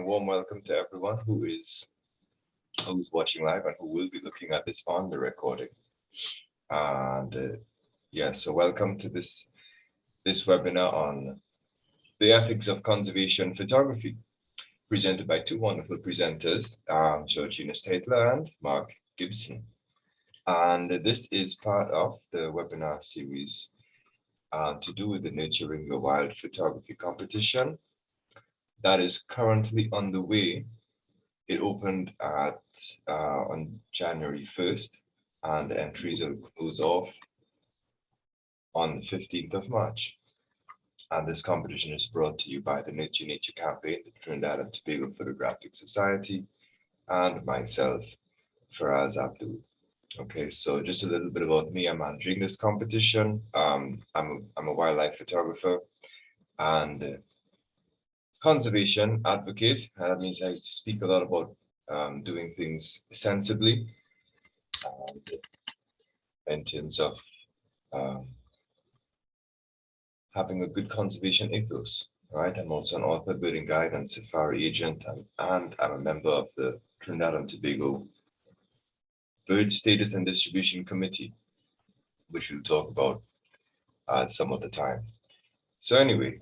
warm welcome to everyone who's watching live and who will be looking at this on the recording. And so welcome to this webinar on the ethics of conservation photography, presented by two wonderful presenters, Georgina Steytler and Mark Gibson. And this is part of the webinar series to do with the Nurturing the Wild photography competition that is currently underway. It opened on January 1st, and the entries will close off on the 15th of March. And this competition is brought to you by the Nurture Nature Campaign, the Trinidad and Tobago Photographic Society, and myself, Faraaz Abdool. Okay, so just a little bit about me. I'm managing this competition. I'm a wildlife photographer and conservation advocate. That means I speak a lot about doing things sensibly in terms of having a good conservation ethos, right? I'm also an author, birding guide, and safari agent, and I'm a member of the Trinidad and Tobago Bird Status and Distribution Committee, which we'll talk about some of the time. So anyway,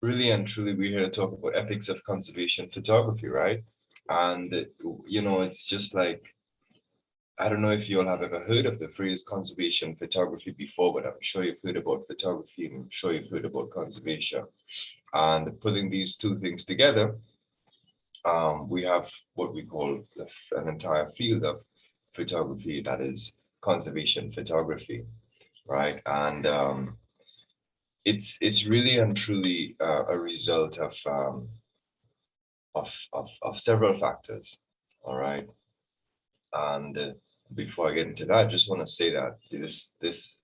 really and truly, we're here to talk about ethics of conservation photography, right? And, it's just like, I don't know if you all have ever heard of the phrase conservation photography before, but I'm sure you've heard about photography and I'm sure you've heard about conservation. And putting these two things together, we have what we call an entire field of photography that is conservation photography, right? And it's really and truly a result of several factors, all right? And before I get into that, I just want to say that this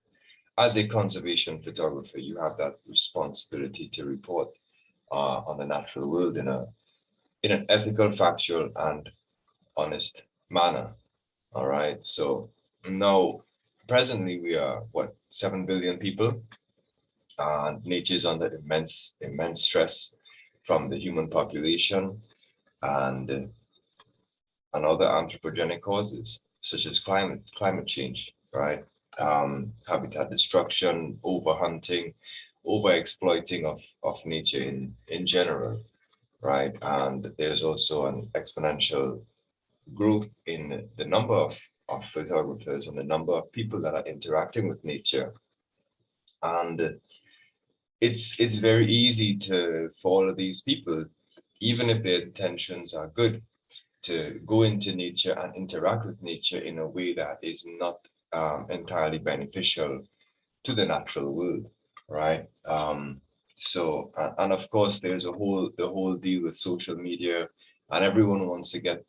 as a conservation photographer, you have that responsibility to report on the natural world in an ethical, factual, and honest manner. All right. So now, presently, we are 7 billion people, and nature is under immense stress from the human population and other anthropogenic causes such as climate change, right? Habitat destruction, overhunting, overexploiting of nature in general, right? And there's also an exponential growth in the number of photographers and the number of people that are interacting with nature. And it's very easy for all of these people, even if their intentions are good, to go into nature and interact with nature in a way that is not entirely beneficial to the natural world, right? So, and of course, there's the whole deal with social media, and everyone wants to get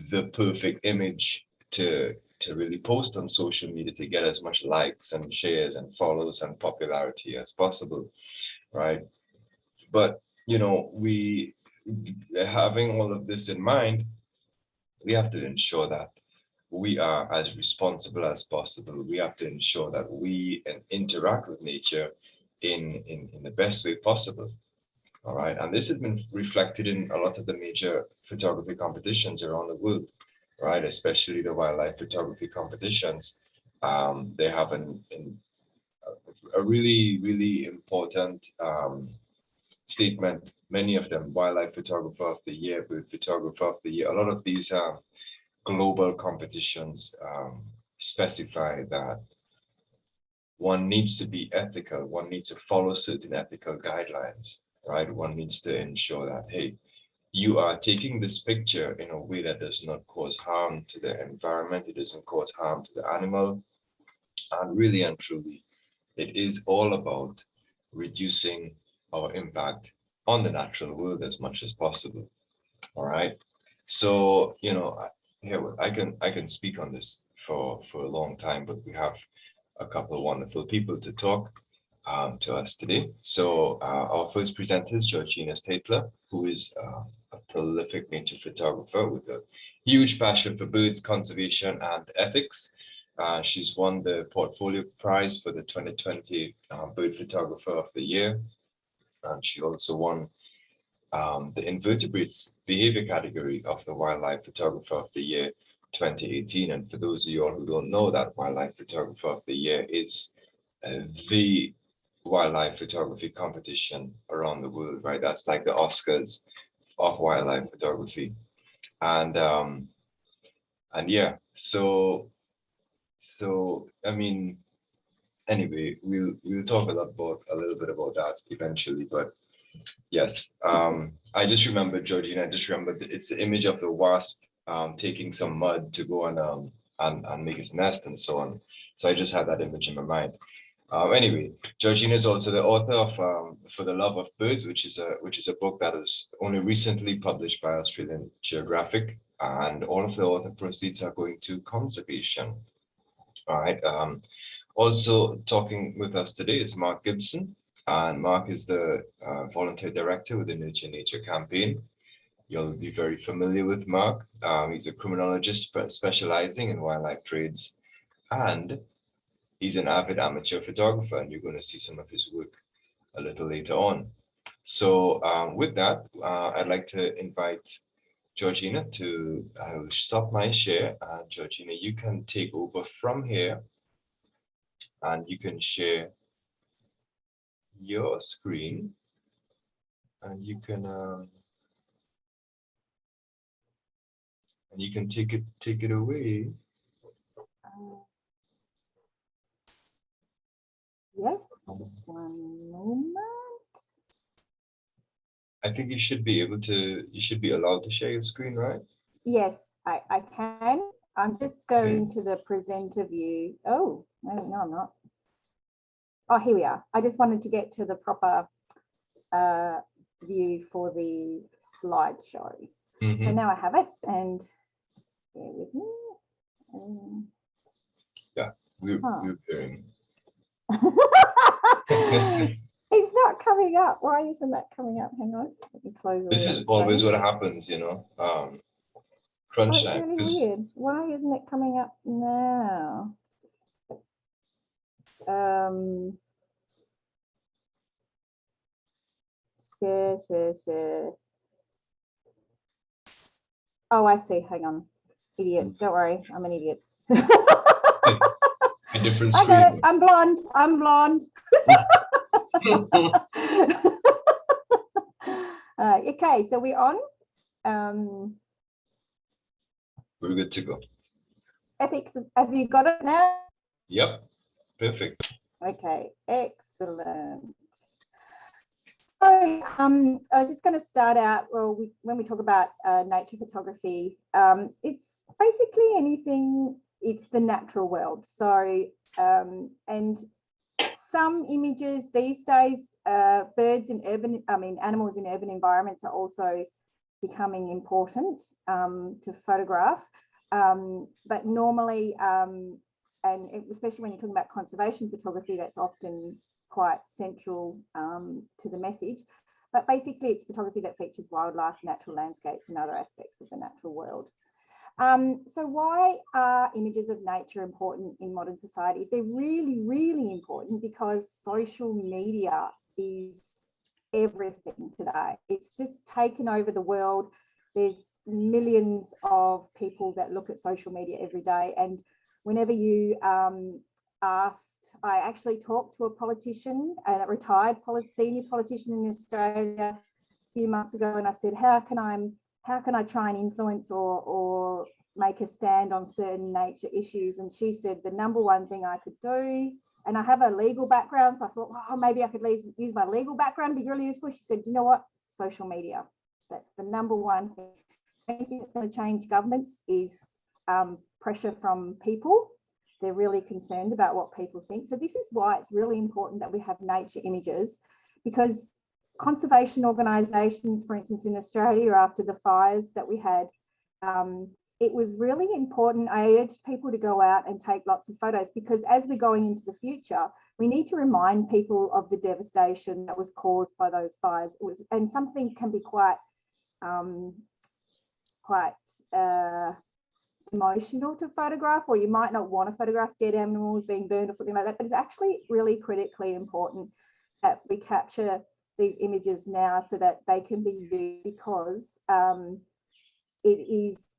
the perfect image to really post on social media to get as much likes and shares and follows and popularity as possible, right? But we, having all of this in mind, we have to ensure that we are as responsible as possible. We have to ensure that we interact with nature in the best way possible. All right. And this has been reflected in a lot of the major photography competitions around the world, right? Especially the wildlife photography competitions. They have a really, really important statement. Many of them, Wildlife Photographer of the Year, Bird Photographer of the Year. A lot of these global competitions specify that one needs to be ethical. One needs to follow certain ethical guidelines, right? One needs to ensure that, hey, you are taking this picture in a way that does not cause harm to the environment. It doesn't cause harm to the animal. And really and truly, it is all about reducing our impact on the natural world as much as possible. All right. So, here I can speak on this for a long time, but we have a couple of wonderful people to talk to us today. So our first presenter is Georgina Steytler, who is a prolific nature photographer with a huge passion for birds, conservation, and ethics. She's won the Portfolio Prize for the 2020 Bird Photographer of the Year. And she also won the invertebrates behavior category of the Wildlife Photographer of the Year 2018. And for those of you all who don't know, that Wildlife Photographer of the Year is the wildlife photography competition around the world, right? That's like the Oscars of wildlife photography. And yeah, so I mean, anyway, we'll talk a little bit about that eventually, but yes, I just remember, Georgina, I just remember it's the image of the wasp taking some mud to go and make its nest and so on. So I just had that image in my mind. Anyway, Georgina is also the author of For the Love of Birds, which is a book that was only recently published by Australian Geographic, and all of the author proceeds are going to conservation. All right. Also talking with us today is Mark Gibson, and Mark is the volunteer director with the Nurture Nature campaign. You'll be very familiar with Mark. He's a criminologist specializing in wildlife trades, and he's an avid amateur photographer, and you're going to see some of his work a little later on. So with that, I'd like to invite Georgina to stop my share. And Georgina, you can take over from here, and you can share your screen, and you can take it away. Yes, just one moment. I think you should be allowed to share your screen, right? Yes, I can. I'm just going to the presenter view. Oh, no, I'm not. Oh, here we are. I just wanted to get to the proper view for the slideshow. So now I have it, and bear with me. Yeah, we're hearing. It's not coming up. Why isn't that coming up? Hang on. Let me close all This is always what happens, you know. Crunch it's time. really weird. Why isn't it coming up now? Share. Oh, I see. Hang on. Idiot. Don't worry. I'm an idiot. A different screen. I got it. I'm blonde. Okay, so we're on. We're good to go. Ethics. Have you got it now? Yep. Perfect. Okay. Excellent. So I'm just going to start out. Well, when we talk about nature photography, it's basically anything. It's the natural world. So and some images these days, birds in animals in urban environments are also becoming important to photograph. But normally, and especially when you're talking about conservation photography, that's often quite central to the message. But basically, it's photography that features wildlife, natural landscapes, and other aspects of the natural world. So why are images of nature important in modern society? They're really, really important because social media is everything today. It's just taken over the world. There's millions of people that look at social media every day. And whenever you I actually talked to a politician, a retired senior politician in Australia a few months ago, and I said, how can I try and influence or make a stand on certain nature issues? And she said the number one thing I could do, and I have a legal background, so I thought, oh, maybe I could use my legal background to be really useful. She said, you know what? Social media. That's the number one thing. Anything that's going to change governments is pressure from people. They're really concerned about what people think. So this is why it's really important that we have nature images, because conservation organisations, for instance, in Australia, after the fires that we had, it was really important. I urged people to go out and take lots of photos, because as we're going into the future, we need to remind people of the devastation that was caused by those fires. And some things can be quite emotional to photograph, or you might not want to photograph dead animals being burned or something like that, but it's actually really critically important that we capture these images now so that they can be used, because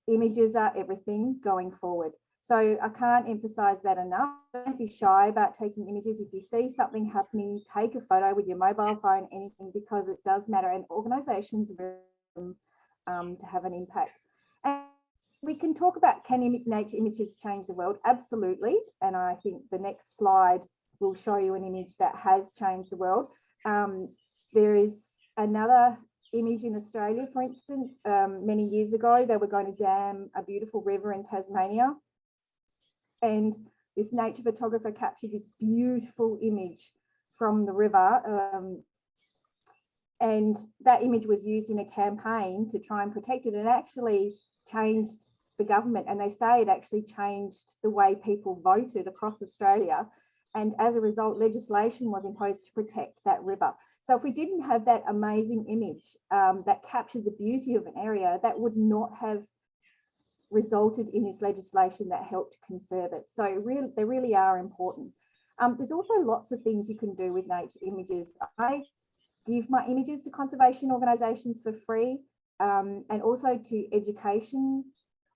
images are everything going forward. So I can't emphasize that enough. Don't be shy about taking images. If you see something happening, take a photo with your mobile phone, anything, because it does matter, and organizations are to have an impact. And we can talk about, can nature images change the world? Absolutely. And I think the next slide will show you an image that has changed the world. There is another image in Australia, for instance. Many years ago, they were going to dam a beautiful river in Tasmania. And this nature photographer captured this beautiful image from the river. And that image was used in a campaign to try and protect it, and actually changed the government. And they say it actually changed the way people voted across Australia. And as a result, legislation was imposed to protect that river. So if we didn't have that amazing image that captured the beauty of an area, that would not have resulted in this legislation that helped conserve it. So really, they really are important. There's also lots of things you can do with nature images. I give my images to conservation organisations for free, and also to education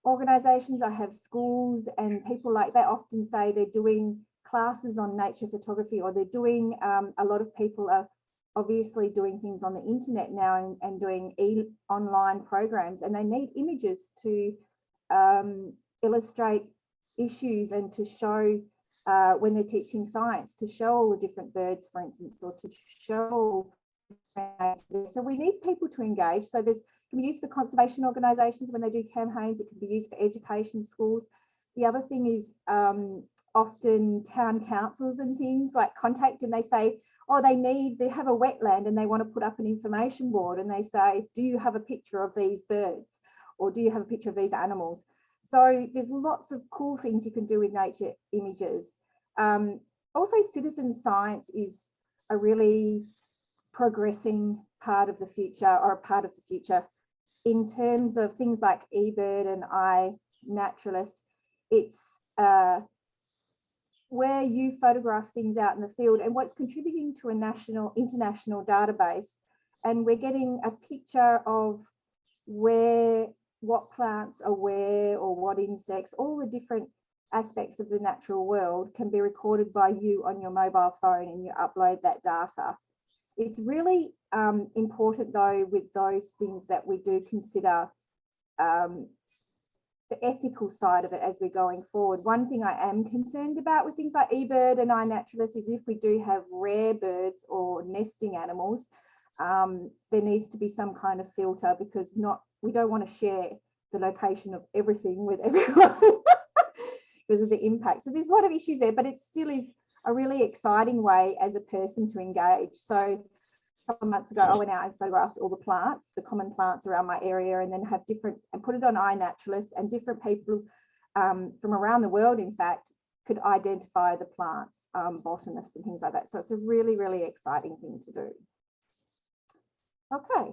organisations. I have schools and people like that often say they're doing classes on nature photography, or they're doing, a lot of people are obviously doing things on the internet now and doing online programs, and they need images to illustrate issues and to show when they're teaching science, to show all the different birds, for instance, or to show. So we need people to engage. So this can be used for conservation organisations when they do campaigns. It can be used for education, schools. The other thing is often town councils and things like contact, and they say, oh, they have a wetland and they want to put up an information board, and they say, do you have a picture of these birds, or do you have a picture of these animals? So there's lots of cool things you can do with nature images. Also, citizen science is a really progressing part of the future, or a part of the future, in terms of things like eBird and iNaturalist. It's where you photograph things out in the field, and what's contributing to a international database, and we're getting a picture of what plants are where, or what insects, all the different aspects of the natural world can be recorded by you on your mobile phone, and you upload that data. It's really important, though, with those things that we do consider the ethical side of it as we're going forward. One thing I am concerned about with things like eBird and iNaturalist is if we do have rare birds or nesting animals, there needs to be some kind of filter, because we don't want to share the location of everything with everyone because of the impact. So there's a lot of issues there, but it still is a really exciting way as a person to engage. So a couple of months ago, I went out and photographed all the plants, the common plants around my area, and then put it on iNaturalist, and different people from around the world, in fact, could identify the plants, botanists and things like that. So it's a really, really exciting thing to do. Okay.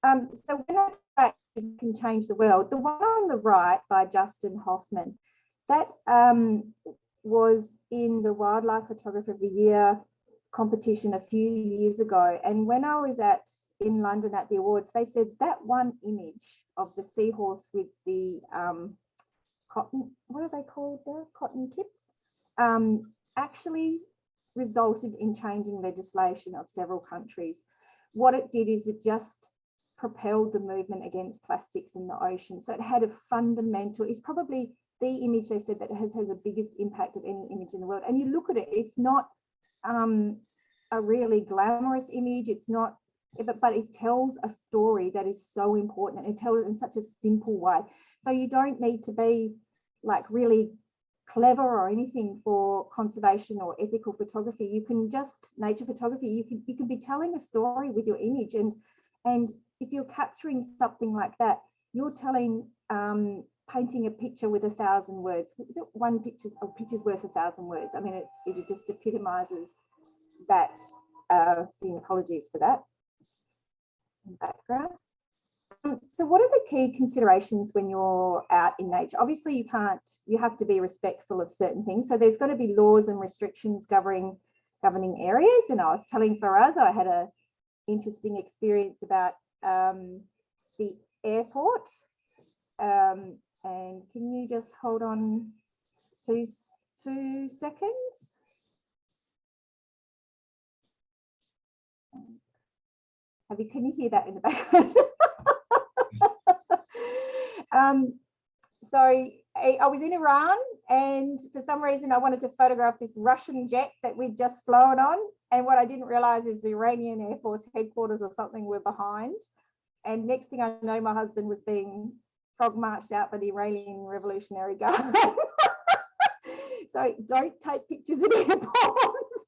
So when I can change the world, the one on the right by Justin Hoffman, that was in the Wildlife Photographer of the Year competition a few years ago. And when I was in London at the awards, they said that one image of the seahorse with the cotton, what are they called there? Cotton tips, actually resulted in changing legislation of several countries. What it did is it just propelled the movement against plastics in the ocean. So it had a fundamental, it's probably the image they said that has had the biggest impact of any image in the world. And you look at it, it's not a really glamorous image, it's not, but it tells a story that is so important, and it tells it in such a simple way. So you don't need to be like really clever or anything for conservation or ethical photography. You can just, nature photography, you can be telling a story with your image, and if you're capturing something like that, you're telling, painting a picture with 1,000 words. Is it one picture's worth 1,000 words? I mean, it just epitomizes that. Apologies for that background. So what are the key considerations when you're out in nature? Obviously, you have to be respectful of certain things. So there's got to be laws and restrictions governing governing areas. And I was telling Faraaz I had a interesting experience about the airport. And can you just hold on 2 seconds? Can you hear that in the background? So I was in Iran, and for some reason I wanted to photograph this Russian jet that we'd just flown on. And what I didn't realize is the Iranian Air Force headquarters or something were behind. And next thing I know, my husband was being frog marched out by the Iranian Revolutionary Guard. So don't take pictures at airports.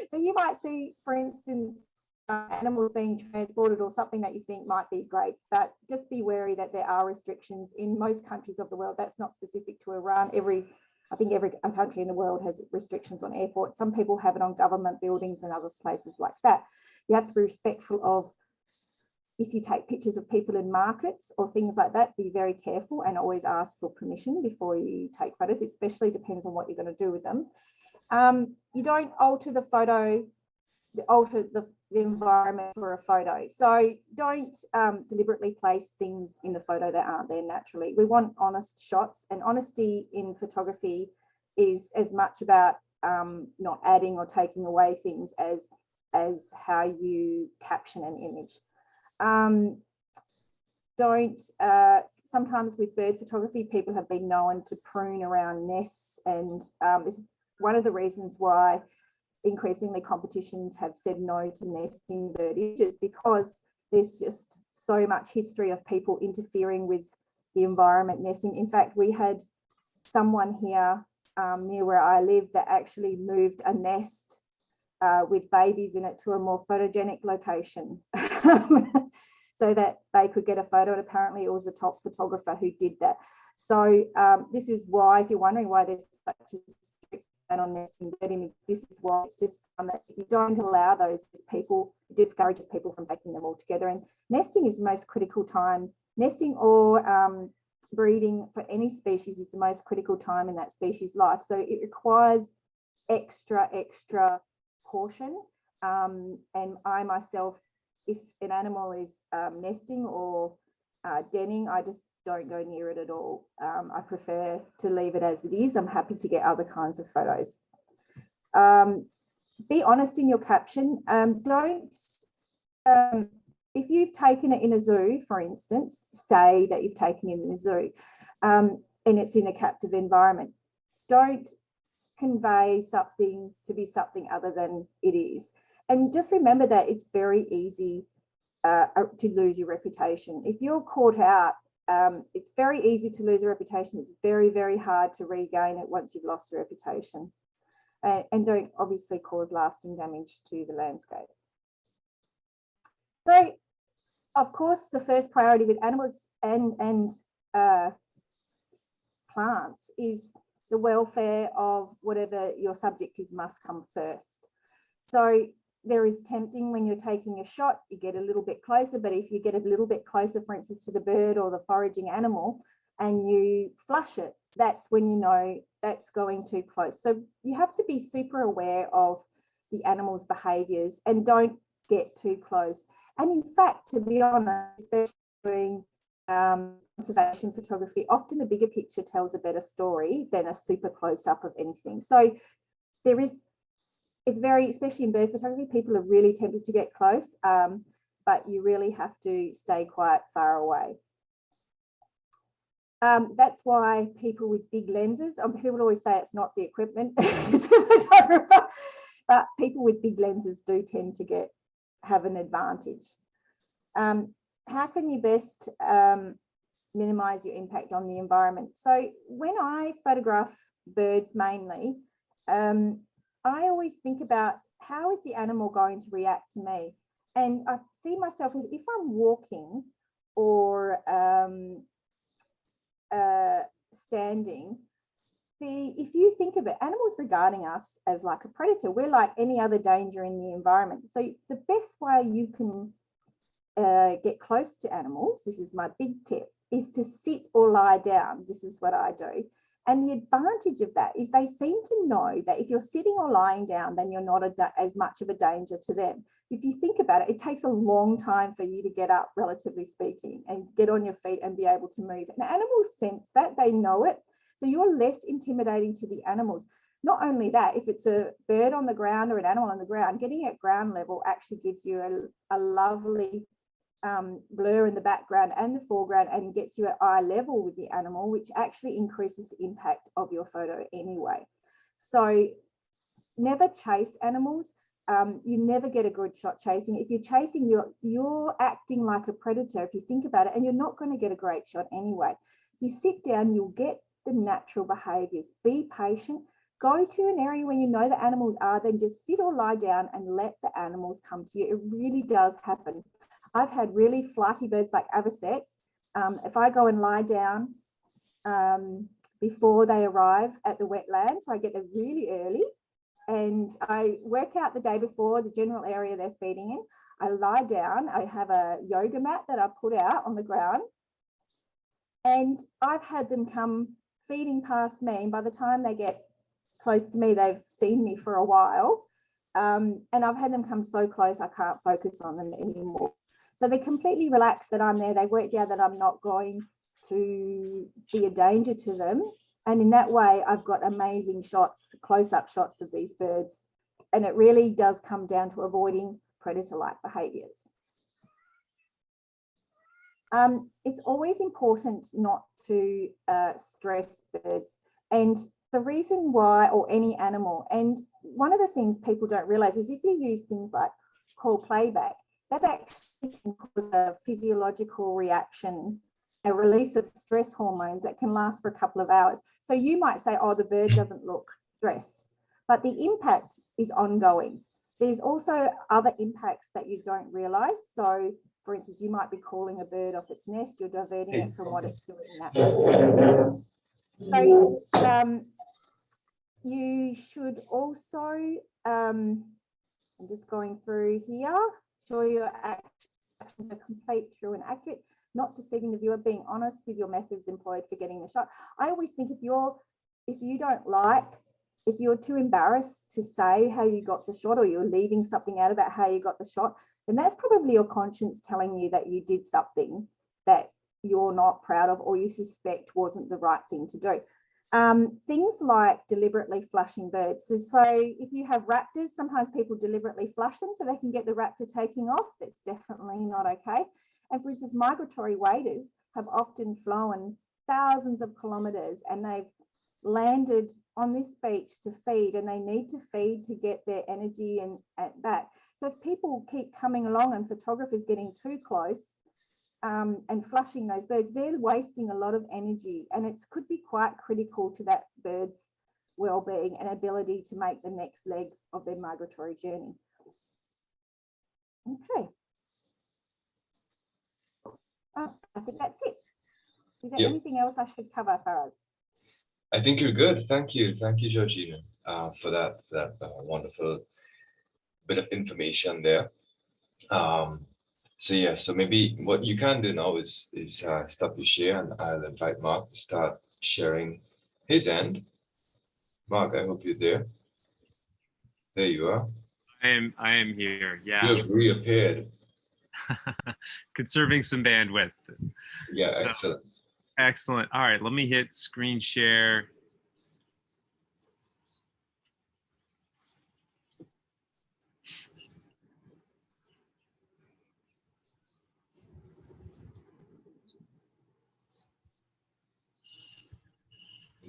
So you might see, for instance, animals being transported or something that you think might be great, but just be wary that there are restrictions in most countries of the world. That's not specific to Iran. I think every country in the world has restrictions on airports. Some people have it on government buildings and other places like that. You have to be respectful of, if you take pictures of people in markets or things like that, be very careful and always ask for permission before you take photos, especially depends on what you're going to do with them. You don't alter the photo, alter the environment for a photo. So don't deliberately place things in the photo that aren't there naturally. We want honest shots, and honesty in photography is as much about not adding or taking away things as how you caption an image. Sometimes with bird photography, people have been known to prune around nests, and this is one of the reasons why increasingly competitions have said no to nesting bird images, because there's just so much history of people interfering with the environment nesting. In fact, we had someone here near where I live that actually moved a nest with babies in it to a more photogenic location so that they could get a photo, and apparently it was a top photographer who did that. So this is why, if you're wondering why there's such a strict ban on nesting bird images, this is why. It's just that if you don't allow those, people, it discourages people from taking them all together. And nesting is the most critical time. Nesting or breeding for any species is the most critical time in that species' life. So it requires extra caution. And I myself, if an animal is nesting or denning, I just don't go near it at all. I prefer to leave it as it is. I'm happy to get other kinds of photos. Be honest in your caption. If you've taken it in a zoo, for instance, say that you've taken it in a zoo and it's in a captive environment, don't convey something to be something other than it is. And just remember that it's very easy to lose your reputation. If you're caught out, it's very easy to lose a reputation. It's very, very hard to regain it once you've lost your reputation. And don't obviously cause lasting damage to the landscape. So, of course, the first priority with animals and plants is the welfare of whatever your subject is must come first. So there is tempting when you're taking a shot, you get a little bit closer, but if you get a little bit closer, for instance, to the bird or the foraging animal and you flush it, that's when you know that's going too close. So you have to be super aware of the animal's behaviours and don't get too close. And in fact, to be honest, especially during conservation photography, often the bigger picture tells a better story than a super close up of anything. So it's very, especially in bird photography, people are really tempted to get close, but you really have to stay quite far away. That's why people with big lenses, people always say it's not the equipment, it's the photographer, but people with big lenses do tend to have an advantage. How can you best minimize your impact on the environment? So when I photograph birds mainly, I always think about how is the animal going to react to me? And I see myself as if I'm walking or standing, if you think of it, animals regarding us as like a predator. We're like any other danger in the environment. So the best way you can get close to animals, this is my big tip, is to sit or lie down. This is what I do. And the advantage of that is they seem to know that if you're sitting or lying down, then you're not as much of a danger to them. If you think about it, it takes a long time for you to get up, relatively speaking, and get on your feet and be able to move. And animals sense that, they know it. So you're less intimidating to the animals. Not only that, if it's a bird on the ground or an animal on the ground, getting at ground level actually gives you a lovely blur in the background and the foreground and gets you at eye level with the animal, which actually increases the impact of your photo anyway. So never chase animals. You never get a good shot chasing. If you're chasing, you're acting like a predator, if you think about it, and you're not going to get a great shot anyway. If you sit down, you'll get the natural behaviors. Be patient. Go to an area where you know the animals are, then just sit or lie down and let the animals come to you. It really does happen. I've had really flighty birds like avocets. If I go and lie down before they arrive at the wetland, so I get there really early, and I work out the day before the general area they're feeding in. I lie down, I have a yoga mat that I put out on the ground, and I've had them come feeding past me, and by the time they get close to me, they've seen me for a while, and I've had them come so close I can't focus on them anymore. So they're completely relaxed that I'm there. They worked out that I'm not going to be a danger to them. And in that way, I've got amazing shots, close-up shots of these birds. And it really does come down to avoiding predator-like behaviours. It's always important not to stress birds. And the reason why, or any animal, and one of the things people don't realise is if you use things like call playback, that actually can cause a physiological reaction, a release of stress hormones that can last for a couple of hours. So you might say, oh, the bird doesn't look stressed, but the impact is ongoing. There's also other impacts that you don't realise. So, for instance, you might be calling a bird off its nest, you're diverting it from what it's doing naturally. So you should also, I'm just going through here, show your actions are complete, true and accurate, not deceiving the viewer, being honest with your methods employed for getting the shot. I always think if you're too embarrassed to say how you got the shot, or you're leaving something out about how you got the shot, then that's probably your conscience telling you that you did something that you're not proud of or you suspect wasn't the right thing to do. Things like deliberately flushing birds. So if you have raptors, sometimes people deliberately flush them so they can get the raptor taking off. That's definitely not okay. And for instance, migratory waders have often flown thousands of kilometres and they've landed on this beach to feed, and they need to feed to get their energy and back. So if people keep coming along and photographers getting too close, and flushing those birds, they're wasting a lot of energy, and it could be quite critical to that bird's well-being and ability to make the next leg of their migratory journey. Okay. I think that's it. Is there anything else I should cover, Faraaz? I think you're good. Thank you, Georgina, for that wonderful bit of information there. So maybe what you can do now is stop your share, and I'll invite Mark to start sharing his end. Mark, I hope you're there. There you are. I am here. Yeah. You have reappeared. Conserving some bandwidth. Yeah, So, excellent. Excellent. All right, let me hit screen share.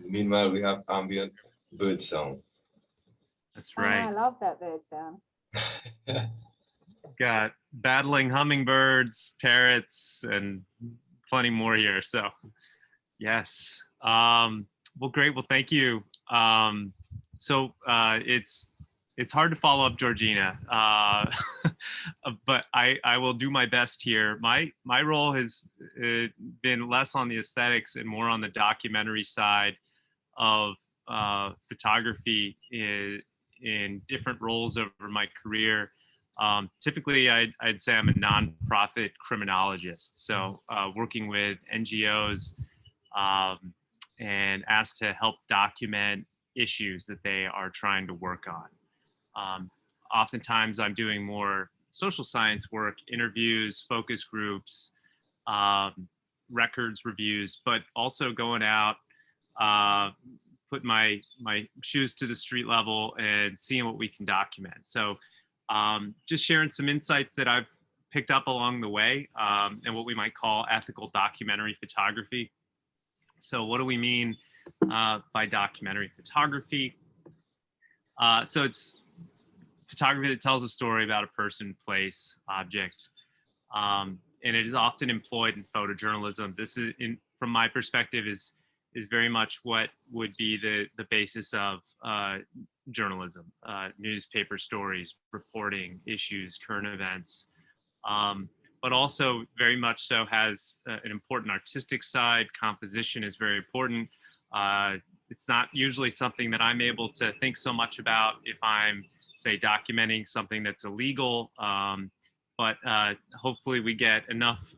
Meanwhile, we have ambient bird sound. That's right. Oh, I love that bird sound. Got battling hummingbirds, parrots, and plenty more here. So, yes. Well, great. Well, thank you. It's hard to follow up Georgina, but I will do my best here. My role has been less on the aesthetics and more on the documentary side of photography in different roles over my career. Typically, I'd say I'm a nonprofit criminologist, so working with NGOs and asked to help document issues that they are trying to work on. Oftentimes I'm doing more social science work, interviews, focus groups, records reviews, but also going out, put my shoes to the street level and seeing what we can document. So just sharing some insights that I've picked up along the way, and what we might call ethical documentary photography. So what do we mean by documentary photography? So it's photography that tells a story about a person, place, object, and it is often employed in photojournalism. This is, from my perspective, is very much what would be the basis of journalism, newspaper stories, reporting issues, current events, but also very much so has an important artistic side. Composition is very important. It's not usually something that I'm able to think so much about if I'm, say, documenting something that's illegal, but hopefully we get enough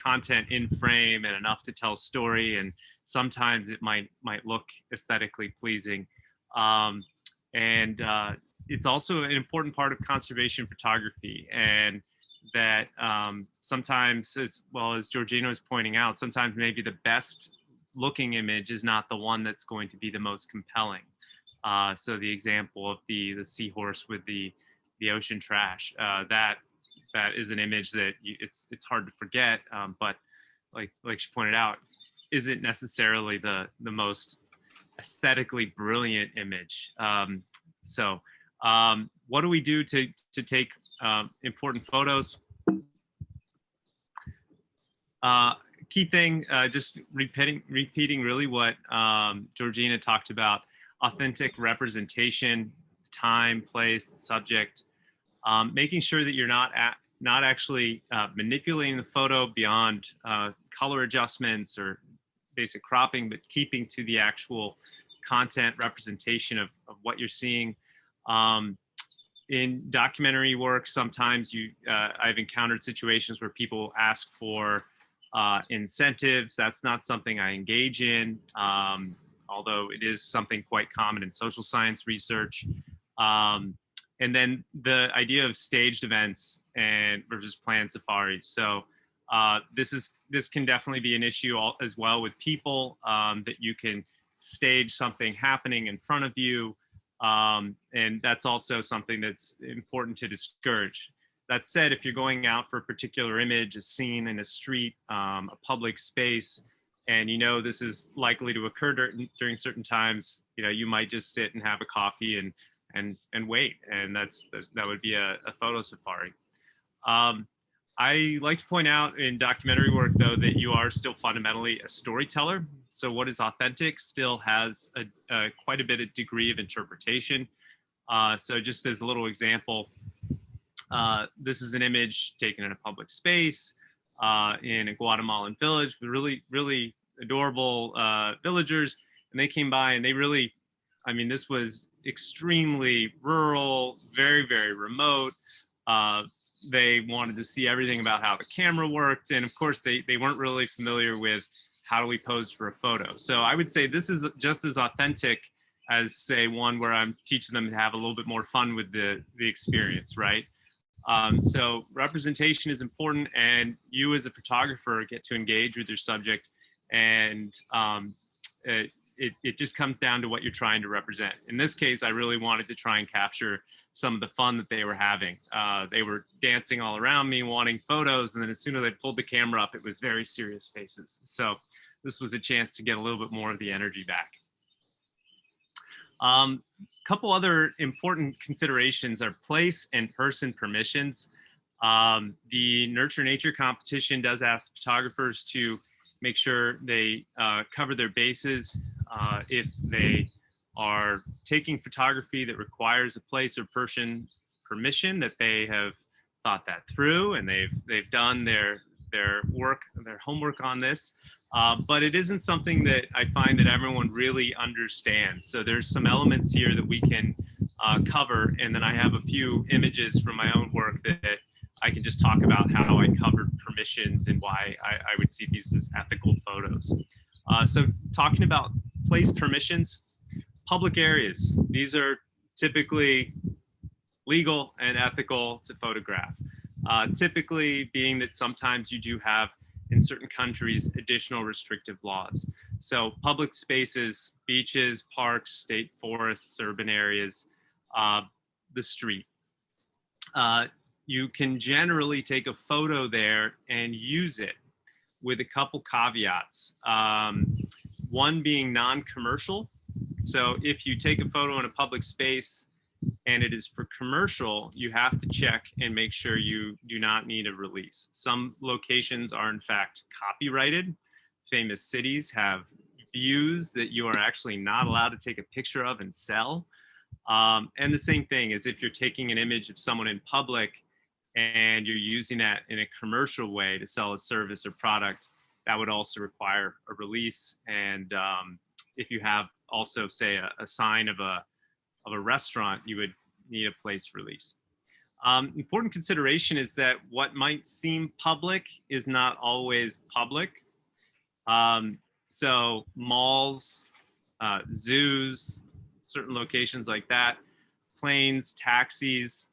content in frame and enough to tell a story, and sometimes it might look aesthetically pleasing. And it's also an important part of conservation photography, and that sometimes, as well as Georgina was pointing out, sometimes maybe the best looking image is not the one that's going to be the most compelling. So the example of the seahorse with the ocean trash, that is an image that it's hard to forget, but like she pointed out, isn't necessarily the most aesthetically brilliant image. So what do we do to take important photos? Key thing, just repeating really what Georgina talked about: authentic representation, time, place, subject, making sure that you're not actually manipulating the photo beyond color adjustments or basic cropping, but keeping to the actual content representation of what you're seeing. In documentary work, sometimes I've encountered situations where people ask for incentives. That's not something I engage in, although it is something quite common in social science research. And then the idea of staged events and versus planned safaris. So this can definitely be an issue as well with people, that you can stage something happening in front of you. And that's also something that's important to discourage. That said, if you're going out for a particular image, a scene in a street, a public space, and you know this is likely to occur during certain times, you might just sit and have a coffee and wait, and that would be a photo safari. I like to point out in documentary work, though, that you are still fundamentally a storyteller. So what is authentic still has quite a bit of degree of interpretation. So just as a little example, this is an image taken in a public space in a Guatemalan village with really, really adorable villagers. And they came by and they really, this was extremely rural, very, very remote. They wanted to see everything about how the camera worked. And of course, they weren't really familiar with how do we pose for a photo. So I would say this is just as authentic as, say, one where I'm teaching them to have a little bit more fun with the experience, right? So representation is important, and you as a photographer get to engage with your subject, and it just comes down to what you're trying to represent. In this case, I really wanted to try and capture some of the fun that they were having. They were dancing all around me, wanting photos, and then as soon as I pulled the camera up, it was very serious faces. So this was a chance to get a little bit more of the energy back. Couple other important considerations are place and person permissions. The Nurture Nature competition does ask photographers to make sure they cover their bases. If they are taking photography that requires a place or person permission, that they have thought that through and they've done their work, their homework on this. But it isn't something that I find that everyone really understands. So there's some elements here that we can cover, and then I have a few images from my own work that I can just talk about how I covered permissions and why I would see these as ethical photos. So talking about place permissions, public areas. These are typically legal and ethical to photograph. Typically being that sometimes you do have in certain countries additional restrictive laws. So public spaces, beaches, parks, state forests, urban areas, the street. You can generally take a photo there and use it with a couple caveats. One being non-commercial. So if you take a photo in a public space and it is for commercial, you have to check and make sure you do not need a release. Some locations are in fact copyrighted. Famous cities have views that you are actually not allowed to take a picture of and sell. And the same thing is if you're taking an image of someone in public and you're using that in a commercial way to sell a service or product, that would also require a release. And if you have also, say, a sign of a restaurant, you would need a place release. Important consideration is that what might seem public is not always public. So malls, zoos, certain locations like that, planes, taxis,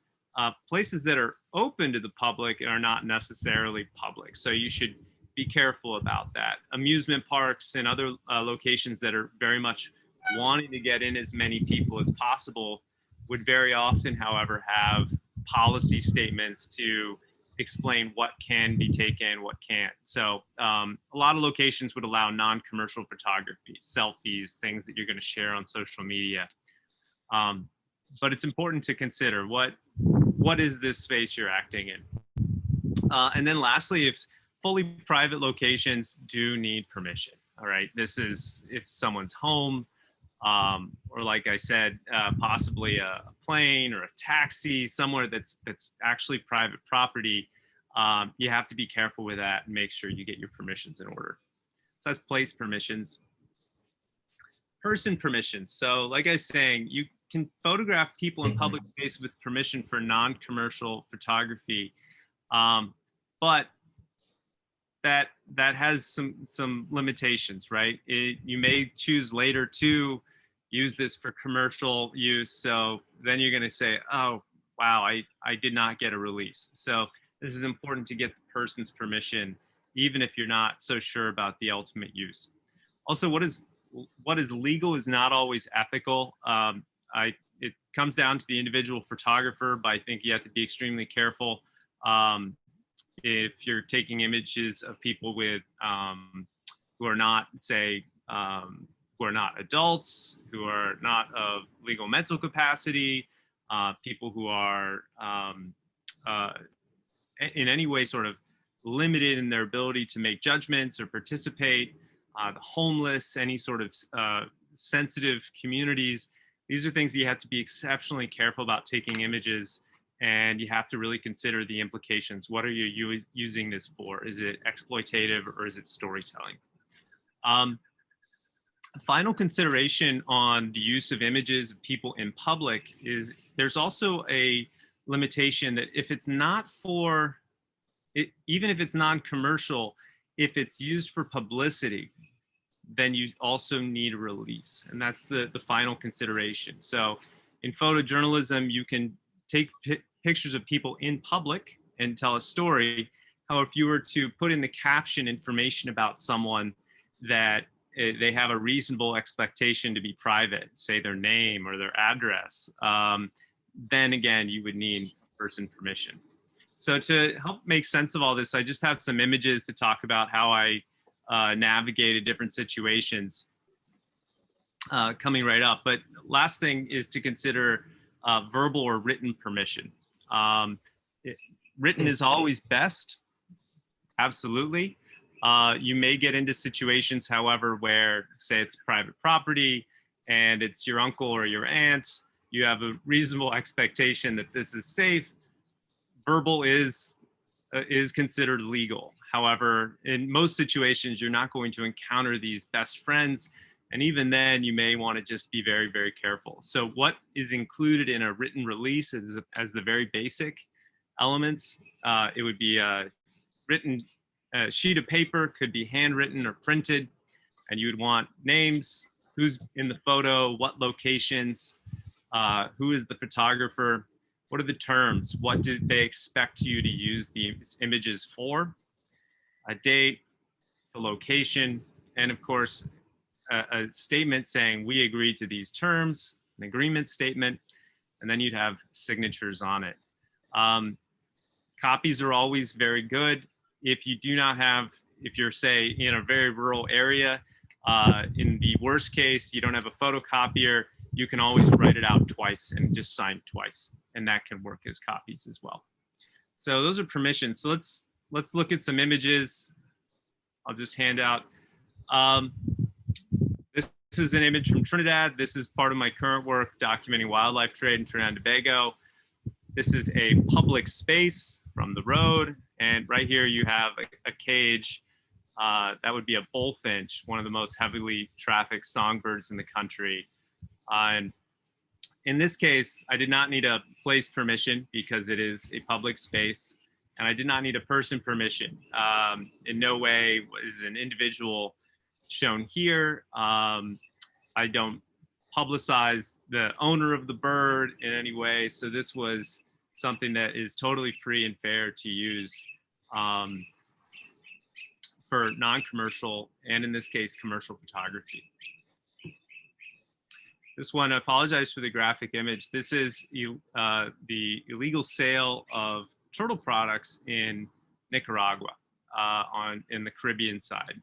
places that are open to the public are not necessarily public. So you should be careful about that. Amusement parks and other locations that are very much wanting to get in as many people as possible would very often, however, have policy statements to explain what can be taken, what can't. So a lot of locations would allow non-commercial photography, selfies, things that you're going to share on social media. But it's important to consider what is this space you're acting in. And then lastly, if fully private locations do need permission. All right, this is if someone's home, or like I said, possibly a plane or a taxi, somewhere that's actually private property. You have to be careful with that and make sure you get your permissions in order. So that's place permissions. Person permissions. So like I was saying, you can photograph people in public space with permission for non-commercial photography, but that has some limitations, right? You may choose later to use this for commercial use. So then you're going to say, oh, wow, I did not get a release. So this is important to get the person's permission, even if you're not so sure about the ultimate use. Also, what is legal is not always ethical. It comes down to the individual photographer, but I think you have to be extremely careful. If you're taking images of people with who are not, say, who are not adults, who are not of legal mental capacity, people who are in any way sort of limited in their ability to make judgments or participate, the homeless, any sort of sensitive communities. These are things you have to be exceptionally careful about taking images, and you have to really consider the implications. What are you using this for? Is it exploitative or is it storytelling? Final consideration on the use of images of people in public is there's also a limitation that if it's not for, even if it's non-commercial, if it's used for publicity, then you also need a release. And that's the final consideration. So in photojournalism, you can take pictures of people in public and tell a story. However, if you were to put in the caption information about someone that they have a reasonable expectation to be private, say their name or their address, then again, you would need person permission. So to help make sense of all this, I just have some images to talk about how I navigated different situations coming right up. But last thing is to consider verbal or written permission. Written is always best, absolutely. You may get into situations, however, where say it's private property and it's your uncle or your aunt, you have a reasonable expectation that this is safe. Verbal is considered legal. However, in most situations, you're not going to encounter these best friends. And even then, you may want to just be very, very careful. So what is included in a written release as the very basic elements? It would be a written sheet of paper, could be handwritten or printed. And you would want names, who's in the photo, what locations, who is the photographer, what are the terms, what did they expect you to use these images for, a date, the location, and of course, a statement saying we agree to these terms, an agreement statement, and then you'd have signatures on it. Copies are always very good. If you do not have, if you're say in a very rural area, in the worst case, you don't have a photocopier, you can always write it out twice and just sign twice, and that can work as copies as well. So those are permissions. So let's look at some images. I'll just hand out. This is an image from Trinidad. This is part of my current work documenting wildlife trade in Trinidad and Tobago. This is a public space from the road. And right here you have a cage. That would be a bullfinch, one of the most heavily trafficked songbirds in the country. And in this case, I did not need a place permission because it is a public space. And I did not need a person permission. In no way is an individual shown here. I don't publicize the owner of the bird in any way. So this was something that is totally free and fair to use for non-commercial, and in this case, commercial photography. This one, I apologize for the graphic image. This is the illegal sale of turtle products in Nicaragua in the Caribbean side.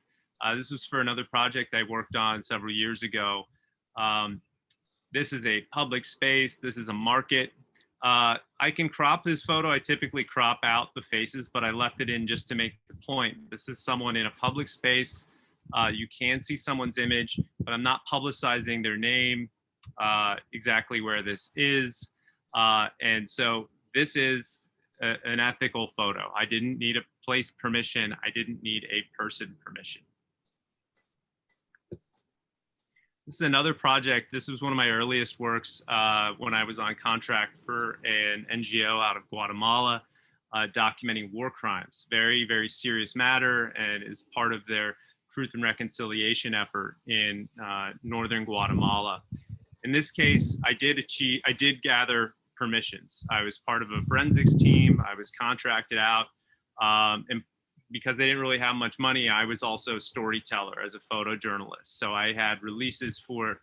This was for another project I worked on several years ago. This is a public space. This is a market. I can crop this photo. I typically crop out the faces, but I left it in just to make the point. This is someone in a public space. You can see someone's image, but I'm not publicizing their name, exactly where this is. And so this is an ethical photo. I didn't need a place permission. I didn't need a person permission. This is another project. This was one of my earliest works when I was on contract for an NGO out of Guatemala, documenting war crimes. Very, very serious matter, and is part of their truth and reconciliation effort in northern Guatemala. In this case, I did gather permissions. I was part of a forensics team. I was contracted out, and because they didn't really have much money, I was also a storyteller as a photojournalist. So I had releases for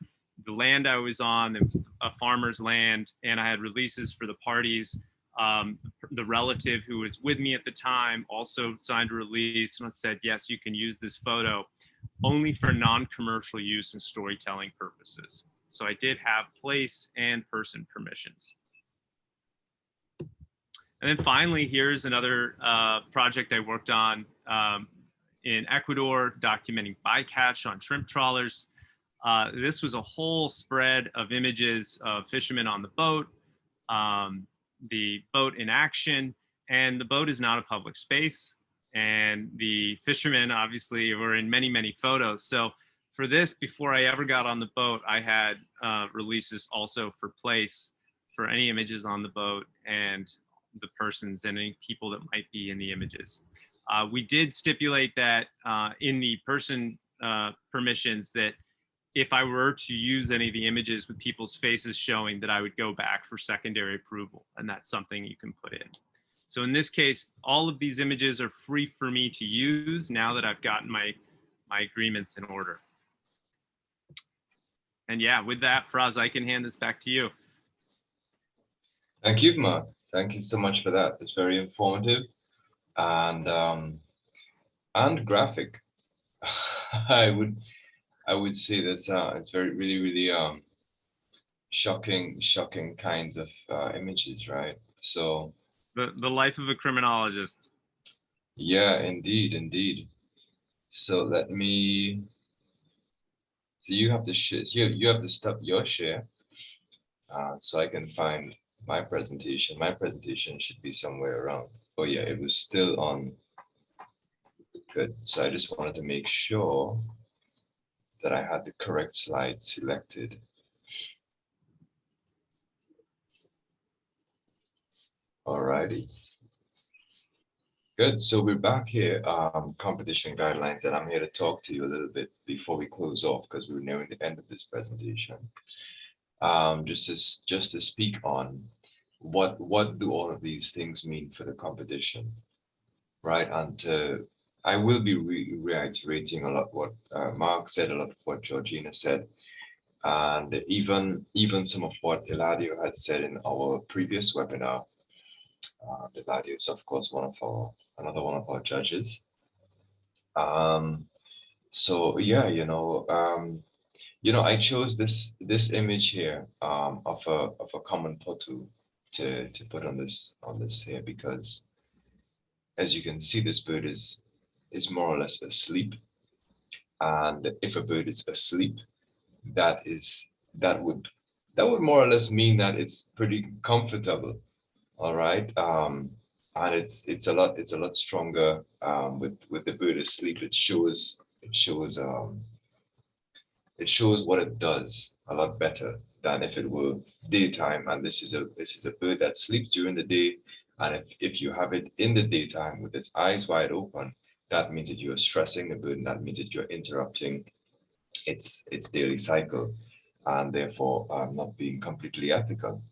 the land I was on. It was a farmer's land, and I had releases for the parties. The relative who was with me at the time also signed a release and said, yes, you can use this photo only for non-commercial use and storytelling purposes. So I did have place and person permissions. And then finally, here's another project I worked on in Ecuador, documenting bycatch on shrimp trawlers. This was a whole spread of images of fishermen on the boat in action, and the boat is not a public space. And the fishermen obviously were in many, many photos. So for this, before I ever got on the boat, I had releases also for place for any images on the boat and the persons and any people that might be in the images. We did stipulate that in the person permissions that if I were to use any of the images with people's faces showing, that I would go back for secondary approval, and that's something you can put in. So in this case, all of these images are free for me to use now that I've gotten my agreements in order. And yeah, with that, Faraaz, I can hand this back to you. Thank you, Mark. Thank you so much for that. It's very informative and graphic. I would say that's it's very really shocking kinds of images, right? So the life of a criminologist. Yeah, indeed. So let me. So you have to share. You have to stop your share, so I can find my presentation. My presentation should be somewhere around. Oh yeah, it was still on. Good. So I just wanted to make sure that I had the correct slide selected. Alrighty. Good. So we're back here, competition guidelines, and I'm here to talk to you a little bit before we close off because we're nearing the end of this presentation. Just to speak on what do all of these things mean for the competition, right? And I will be reiterating a lot what Mark said, a lot of what Georgina said, and even some of what Eladio had said in our previous webinar. Eladio is of course another one of our judges. So yeah, I chose this image here of a common potu to put on this here because, as you can see, this bird is more or less asleep, and if a bird is asleep, that would more or less mean that it's pretty comfortable. All right. And it's a lot stronger with the bird asleep. It shows what it does a lot better than if it were daytime. And this is a bird that sleeps during the day. And if you have it in the daytime with its eyes wide open, that means that you are stressing the bird, and that means that you're interrupting its daily cycle, and therefore not being completely ethical.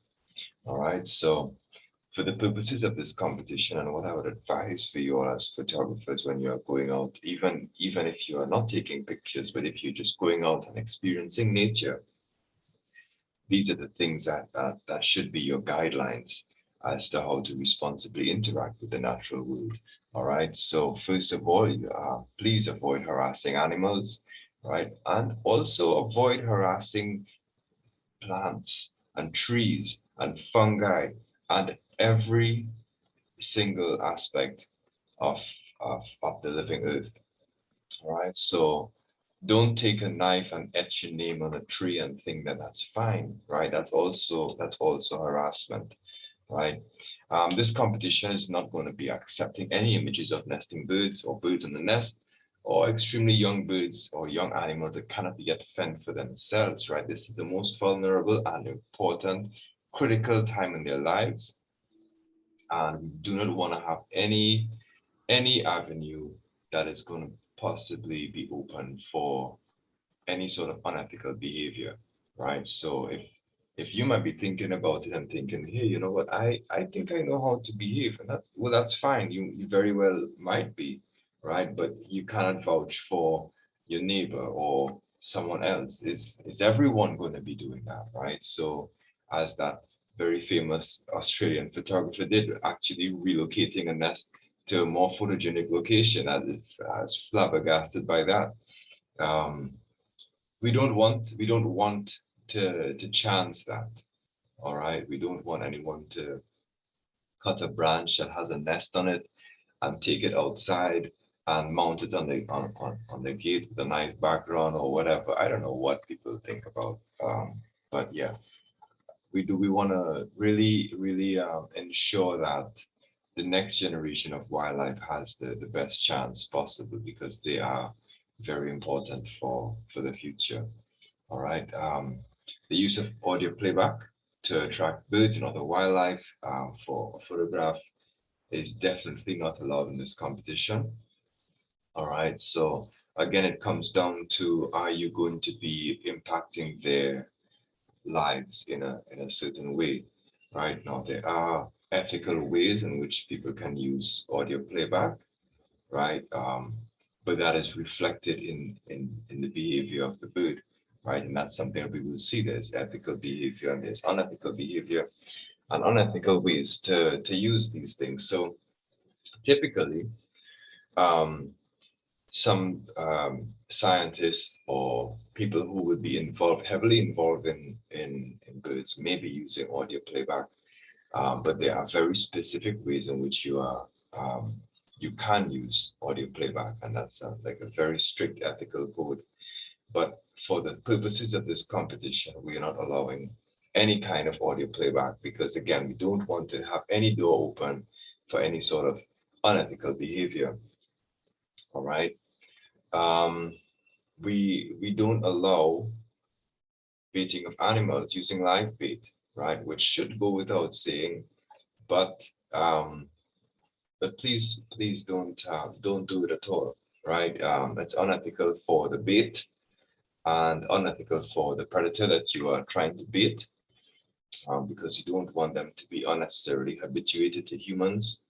All right. So for the purposes of this competition, and what I would advise for you all as photographers when you are going out, even if you are not taking pictures, but if you're just going out and experiencing nature, these are the things that should be your guidelines as to how to responsibly interact with the natural world. All right. So first of all, please avoid harassing animals, right? And also avoid harassing plants and trees and fungi and every single aspect of the living earth. All right. So don't take a knife and etch your name on a tree and think that that's fine, right? That's also harassment, right? This competition is not going to be accepting any images of nesting birds or birds in the nest or extremely young birds or young animals that cannot yet fend for themselves, right? This is the most vulnerable and important, critical time in their lives. And we do not want to have any avenue that is going to possibly be open for any sort of unethical behavior, right? So if you might be thinking about it and thinking, hey, you know what, I think I know how to behave, and that's fine. You very well might be, right? But you cannot vouch for your neighbor or someone else. Is everyone going to be doing that, right? So as that very famous Australian photographer did, actually relocating a nest to a more photogenic location, as if I was flabbergasted by that. Um, we don't want to chance that. All right. We don't want anyone to cut a branch that has a nest on it and take it outside and mount it on the gate with a nice background or whatever. I don't know what people think about. But yeah, we want to really ensure that the next generation of wildlife has the best chance possible, because they are very important for the future. All right. The use of audio playback to attract birds and other wildlife for a photograph is definitely not allowed in this competition. All right. So again, it comes down to, are you going to be impacting their lives in a certain way? Right now, there are ethical ways in which people can use audio playback, right? But that is reflected in the behavior of the bird, right? And that's something that we will see. There's ethical behavior and there's unethical behavior and unethical ways to use these things. So typically, some scientists or people who would be heavily involved in birds may be using audio playback, but there are very specific ways in which you can use audio playback, and that's like a very strict ethical code. But for the purposes of this competition, we are not allowing any kind of audio playback because, again, we don't want to have any door open for any sort of unethical behavior. All right. We don't allow baiting of animals using live bait, right? Which should go without saying, but but please don't do it at all, right? It's unethical for the bait and unethical for the predator that you are trying to bait, because you don't want them to be unnecessarily habituated to humans,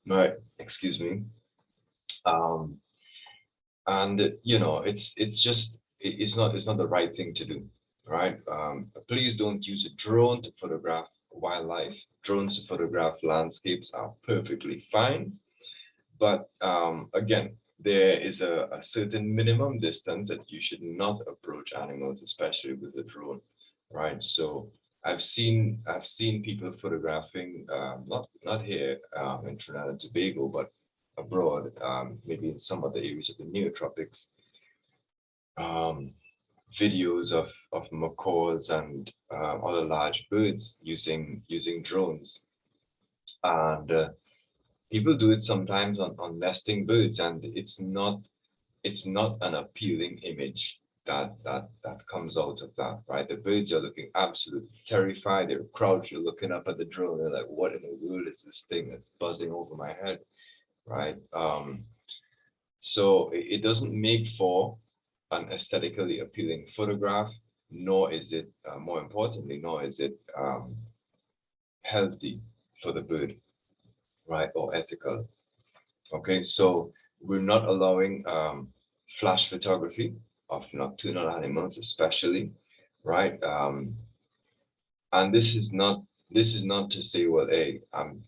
right? Excuse me. And you know, it's not the right thing to do, right? Please don't use a drone to photograph wildlife. Drones to photograph landscapes are perfectly fine, but again, there is a certain minimum distance that you should not approach animals, especially with a drone, right? So I've seen people photographing, not here in Trinidad and Tobago, but abroad, maybe in some other areas of the neotropics, um, videos of macaws and other large birds using drones, and people do it sometimes on nesting birds, and it's not an appealing image that comes out of that, right? The birds are looking absolutely terrified. They're crouched, you're looking up at the drone, they're like, what in the world is this thing that's buzzing over my head, right? So it doesn't make for an aesthetically appealing photograph, nor is it, more importantly, nor is it healthy for the bird, right? Or ethical. Okay, so we're not allowing flash photography of nocturnal animals, especially, right? And this is not to say, well, hey, I'm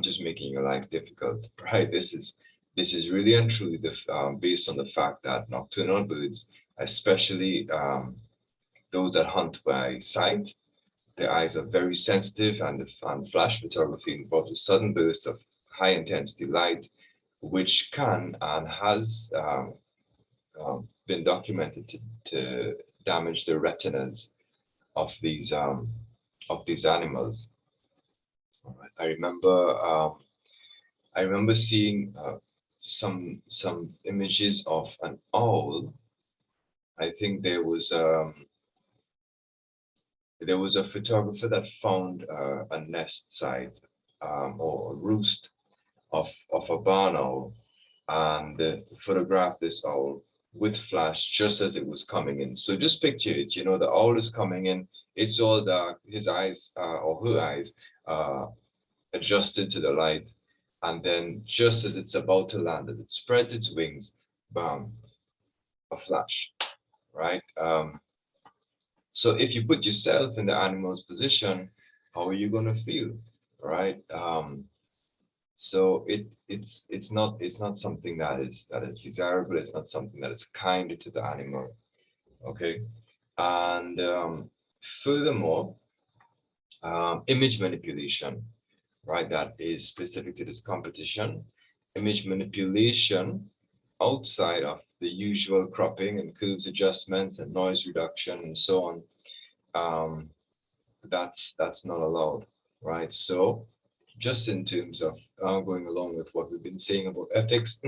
just making your life difficult, right? This is really and truly based on the fact that nocturnal birds, especially those that hunt by sight, their eyes are very sensitive, and flash photography involves a sudden burst of high intensity light, which can and has been documented to damage the retinas of these animals. I remember seeing some images of an owl. I think there was a photographer that found a nest site, or a roost of a barn owl, and photographed this owl with flash just as it was coming in. So just picture it, the owl is coming in, it's all dark, his eyes, or her eyes, adjusted to the light, and then just as it's about to land, as it spreads its wings, bam, a flash, right? So if you put yourself in the animal's position, how are you going to feel, right? So it's not something that is desirable. It's not something that is kind to the animal. Okay, and furthermore, image manipulation, right? That is specific to this competition. Image manipulation outside of the usual cropping and curves adjustments and noise reduction and so on. That's not allowed, right? So just in terms of going along with what we've been saying about ethics,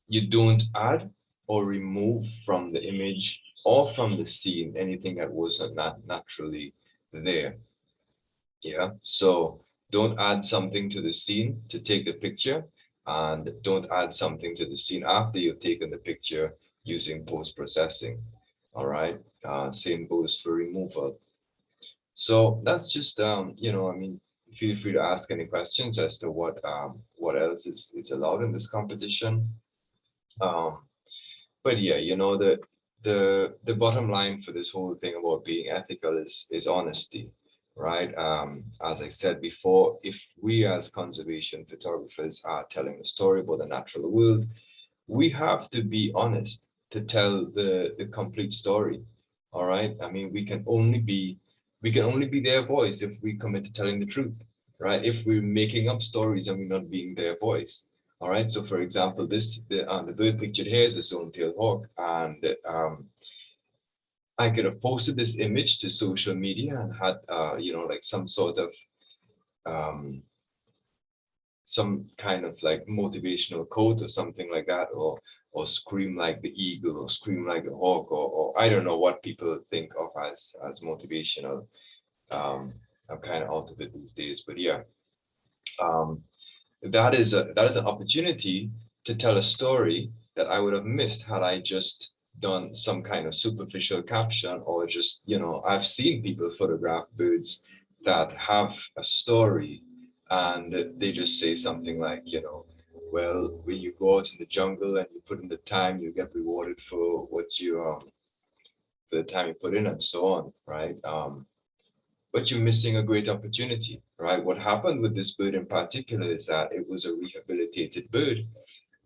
you don't add or remove from the image or from the scene anything that wasn't naturally there. Yeah, so don't add something to the scene to take the picture, and don't add something to the scene after you've taken the picture using post-processing. All right, same goes for removal. So that's just, I mean, feel free to ask any questions as to what else is allowed in this competition. But yeah, the bottom line for this whole thing about being ethical is honesty, right? As I said before, if we as conservation photographers are telling a story about the natural world, we have to be honest to tell the complete story. All right. I mean, we can only be their voice if we commit to telling the truth, right? If we're making up stories and we're not being their voice. All right. So for example, the bird pictured here is a zone-tailed hawk, and I could have posted this image to social media and had like some sort of some kind of like motivational quote or something like that, or scream like the eagle, or scream like the hawk, or I don't know what people think of as motivational. I'm kind of out of it these days, but yeah. that is an opportunity to tell a story that I would have missed had I just done some kind of superficial caption, or just, I've seen people photograph birds that have a story, and they just say something like, well, when you go out in the jungle and you put in the time, you get rewarded for what you for the time you put in, and so on, right? But you're missing a great opportunity, right? What happened with this bird in particular is that it was a rehabilitated bird,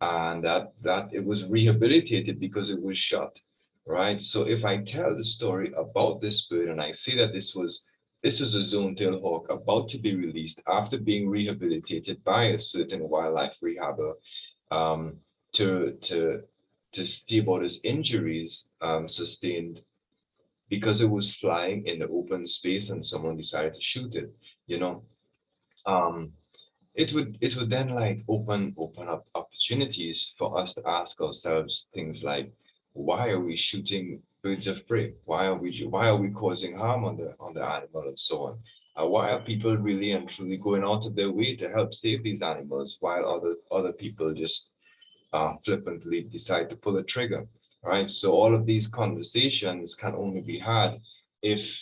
and that it was rehabilitated because it was shot, right? So if I tell the story about this bird and I say that this was a zone-tailed hawk about to be released after being rehabilitated by a certain wildlife rehabber, um, to see about his injuries sustained because it was flying in the open space and someone decided to shoot it, you know, um, it would then like open up opportunities for us to ask ourselves things like, why are we shooting birds of prey? Why are we causing harm on the animal, and so on? Why are people really and truly going out of their way to help save these animals while other people just flippantly decide to pull the trigger, right? So all of these conversations can only be had if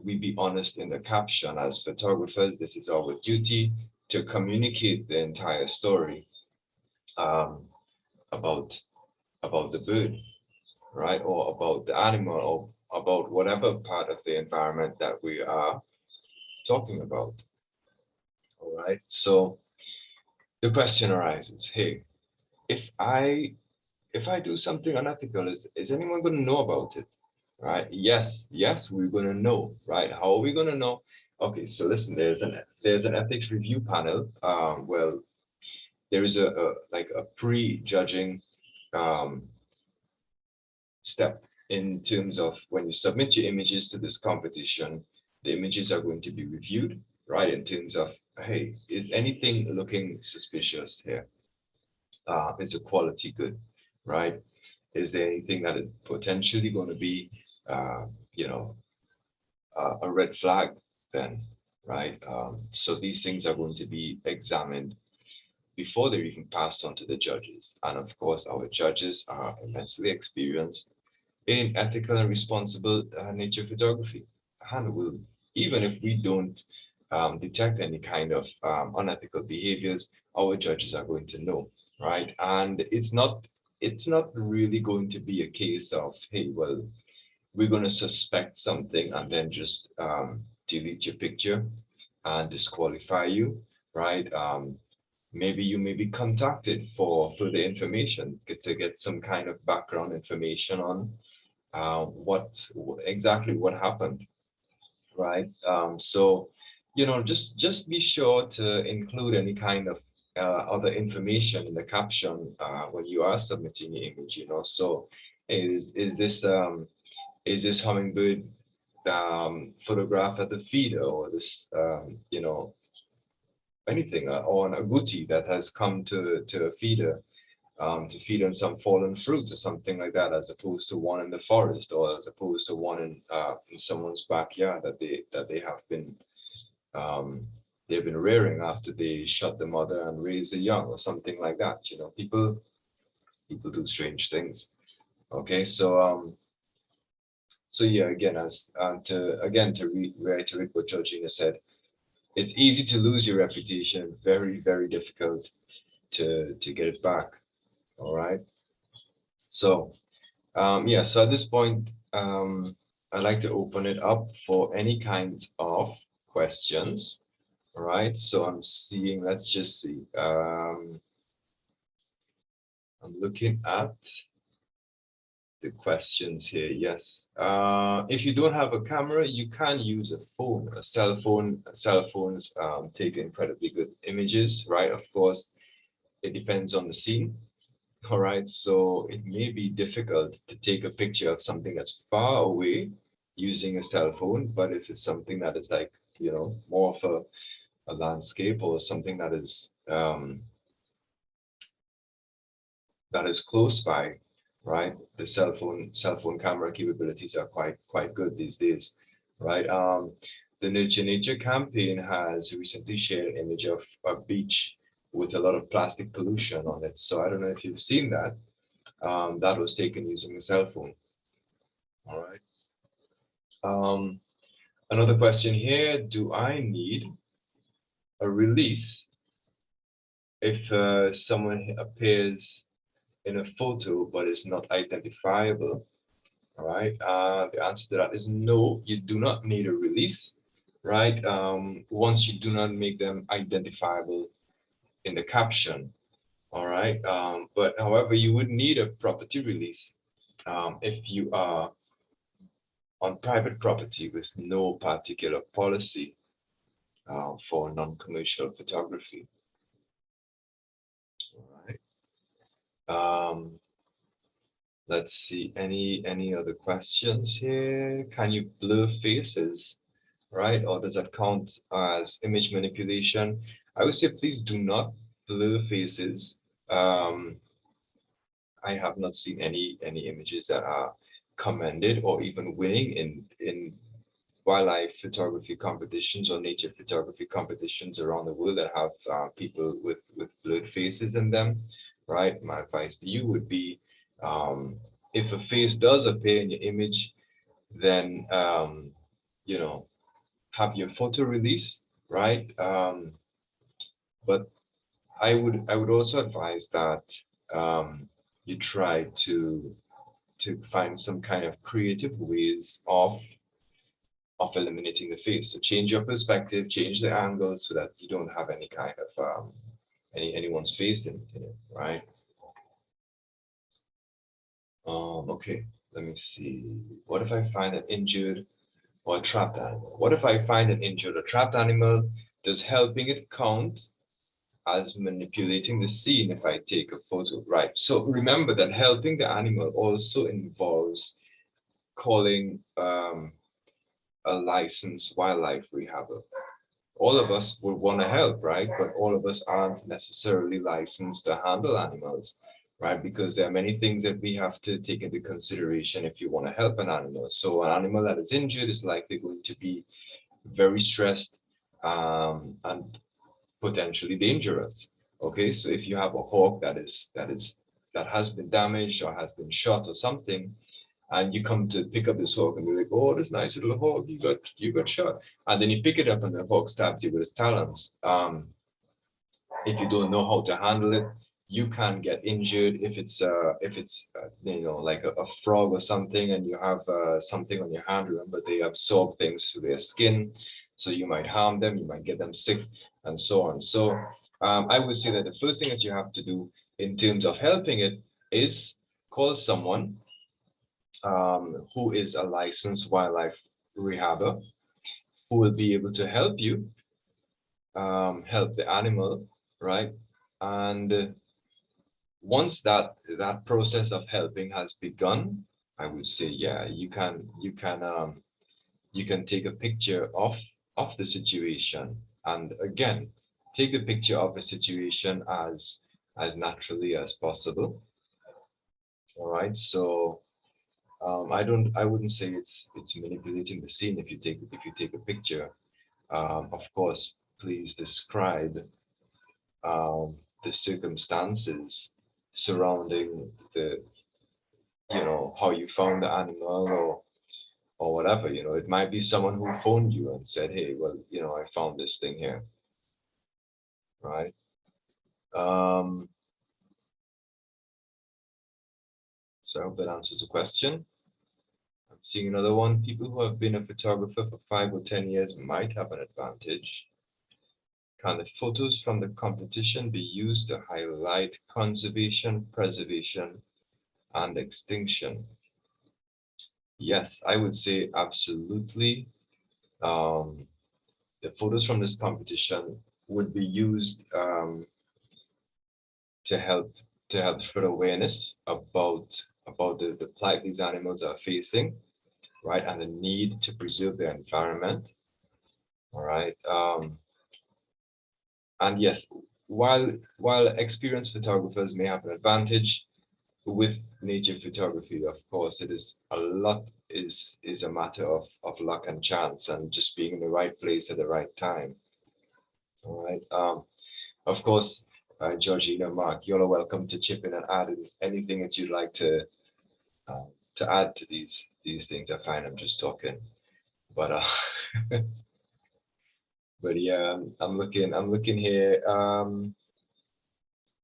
we be honest in the caption. As photographers, this is our duty to communicate the entire story um, about the bird, right, or about the animal, or about whatever part of the environment that we are talking about. All right. So the question arises: hey, if I do something unethical, is anyone going to know about it? Right? Yes, we're going to know, right? How are we going to know? Okay, so listen, there's an ethics review panel. Well, there is a like a pre-judging um, step in terms of when you submit your images to this competition, the images are going to be reviewed, right? In terms of, hey, is anything looking suspicious here? Is the quality good, right? Is there anything that is potentially going to be, uh, you know, a red flag then, right? So these things are going to be examined before they're even passed on to the judges. And of course, our judges are immensely experienced in ethical and responsible nature photography. And will, even if we don't detect any kind of unethical behaviors, our judges are going to know, right? And it's not really going to be a case of, hey, well, we're going to suspect something and then just delete your picture and disqualify you, right? Maybe you may be contacted for further information, to get some kind of background information on what exactly what happened, right? So, just be sure to include any kind of other information in the caption when you are submitting your image. So is this hummingbird photographed at the feeder, or this anything, or an agouti that has come to a feeder to feed on some fallen fruit or something like that, as opposed to one in the forest, or as opposed to one in someone's backyard that um, they've been rearing after they shot the mother and raised the young, or something like that. People do strange things. Okay, so yeah, again, to reiterate what Georgina said, it's easy to lose your reputation, very, very difficult to get it back. All right. So yeah, so at this point, I'd like to open it up for any kinds of questions. All right, so I'm seeing, let's just see. I'm looking at the questions here. Yes. If you don't have a camera, you can use a phone, a cell phone. Cell phones take incredibly good images, right? Of course, it depends on the scene. All right, so it may be difficult to take a picture of something that's far away using a cell phone, but if it's something that is like, more of a landscape, or something that is close by, right? The cell phone camera capabilities are quite good these days, right? The Nature campaign has recently shared an image of a beach with a lot of plastic pollution on it. So I don't know if you've seen that. That was taken using a cell phone. All right. Another question here, do I need a release if someone appears in a photo but is not identifiable? All right, the answer to that is no, you do not need a release, right? Once you do not make them identifiable in the caption, all right? But however, you would need a property release if you are on private property with no particular policy for non-commercial photography. All right. Let's see, any other questions here? Can you blur faces, right? Or does that count as image manipulation? I would say please do not blur faces. I have not seen any images that are commended or even winning in wildlife photography competitions or nature photography competitions around the world that have people with blurred faces in them, right? My advice to you would be, if a face does appear in your image, then you know, have your photo release, right? But I would also advise that you try to find some kind of creative ways of eliminating the face. So change your perspective, change the angle so that you don't have any kind of anyone's face in it, right? Okay, let me see. What if I find an injured or a trapped animal? What if I find an injured or trapped animal? Does helping it count as manipulating the scene if I take a photo? Right. So remember that helping the animal also involves calling a licensed wildlife rehabber. All of us would want to help, right? But all of us aren't necessarily licensed to handle animals, right? Because there are many things that we have to take into consideration if you want to help an animal. So an animal that is injured is likely going to be very stressed and potentially dangerous. Okay, so if you have a hawk that has been damaged or has been shot or something, and you come to pick up this hawk and you're like, oh, this nice little hawk, you got shot, and then you pick it up and the hawk stabs you with his talons. If you don't know how to handle it, you can get injured. If it's you know, like a frog or something, and you have something on your hand, remember they absorb things through their skin, so you might harm them, you might get them sick, and so on. So I would say that the first thing that you have to do in terms of helping it is call someone who is a licensed wildlife rehabber, who will be able to help you help the animal, right? And once that process of helping has begun, I would say, yeah, you can take a picture of the situation, and again, take a picture of the situation as naturally as possible. All right, so I wouldn't say it's manipulating the scene if you take a picture. Of course, please describe the circumstances surrounding the, you know, how you found the animal or whatever. You know, it might be someone who phoned you and said, hey, well, you know, I found this thing here, right? So I hope that answers the question. I'm seeing another one. People who have been a photographer for 5 or 10 years might have an advantage. Can the photos from the competition be used to highlight conservation, preservation, and extinction? Yes, I would say absolutely. The photos from this competition would be used to help spread awareness about the plight these animals are facing, right, and the need to preserve their environment. All right. And yes, while experienced photographers may have an advantage with nature photography, of course, it is a lot is a matter of luck and chance and just being in the right place at the right time. All right. Of course, Georgina, Mark, you're welcome to chip in and add anything that you'd like to add to these things. I find I'm just talking, but but yeah, I'm looking here.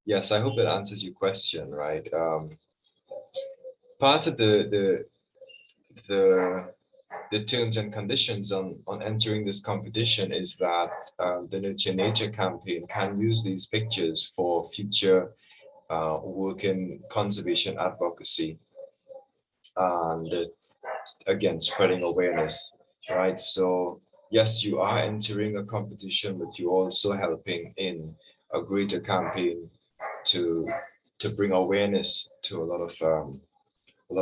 Yes, I hope that answers your question, right? Part of the terms and conditions on entering this competition is that the Nurture Nature campaign can use these pictures for future work in conservation advocacy and again spreading awareness, right? So yes, you are entering a competition, but you're also helping in a greater campaign to bring awareness to a lot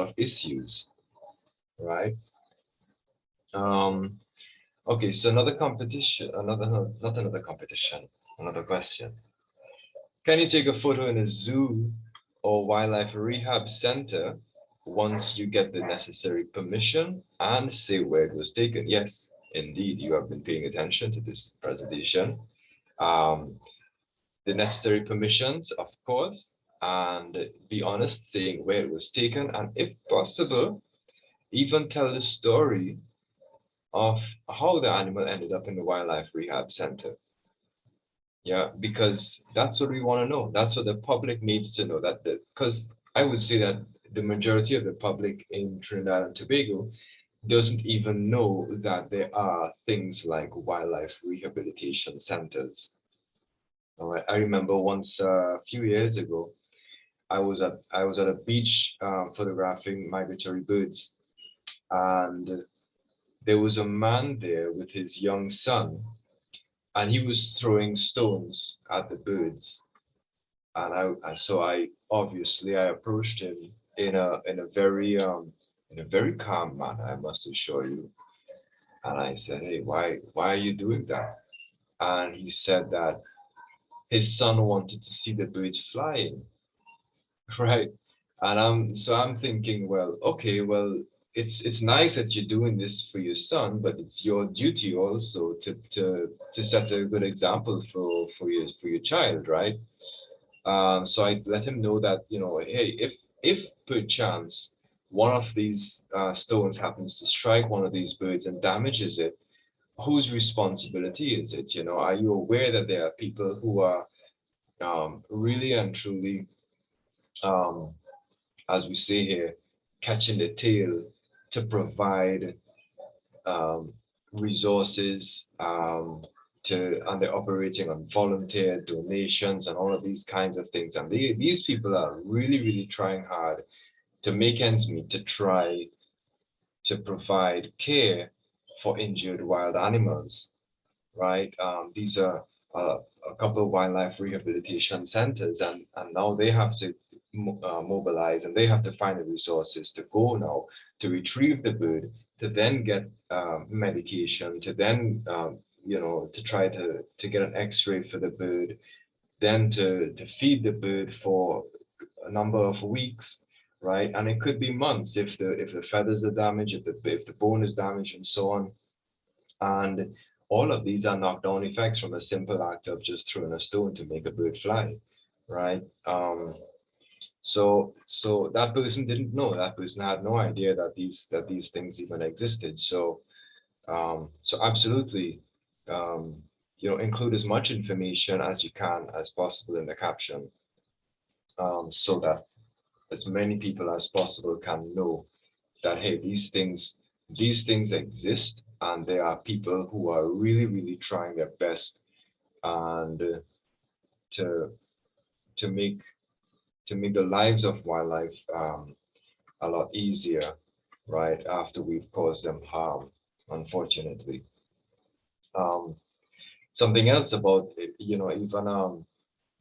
of issues, right? Okay, so another competition, not another competition, another question. Can you take a photo in a zoo or wildlife rehab center once you get the necessary permission and say where it was taken? Yes, indeed, you have been paying attention to this presentation. The necessary permissions, of course, and be honest, saying where it was taken, and if possible, even tell the story of how the animal ended up in the wildlife rehab center. Yeah, because that's what we want to know. That's what the public needs to know. Because I would say that the majority of the public in Trinidad and Tobago doesn't even know that there are things like wildlife rehabilitation centers. All right. I remember once a few years ago, I was at a beach photographing migratory birds, and there was a man there with his young son, and he was throwing stones at the birds. And so I obviously I approached him in a very calm manner, I must assure you. And I said, "Hey, why are you doing that?" And he said that his son wanted to see the birds flying, right? And I'm thinking, well, okay, well, it's nice that you're doing this for your son, but it's your duty also to set a good example for your child, right? So I let him know that, hey, if perchance one of these stones happens to strike one of these birds and damages it, whose responsibility is it? Are you aware that there are people who are really and truly, um, as we say here, catching the tail to provide um, resources and they're operating on volunteer donations and all of these kinds of things. And these people are really, really trying hard to make ends meet, to try to provide care for injured wild animals, right? These are a couple of wildlife rehabilitation centers, and now they have to mobilize, and they have to find the resources to go now to retrieve the bird, to then get medication, to then to try to get an X-ray for the bird, then to feed the bird for a number of weeks, right? And it could be months if the feathers are damaged, if the bone is damaged, and so on. And all of these are knockdown effects from a simple act of just throwing a stone to make a bird fly, right? So that person didn't know. That person had no idea that these things even existed. So absolutely, include as much information as you can as possible in the caption, so that as many people as possible can know that, hey, these things exist, and there are people who are really, really trying their best and to make the lives of wildlife a lot easier, right, after we've caused them harm, unfortunately. Something else about it, even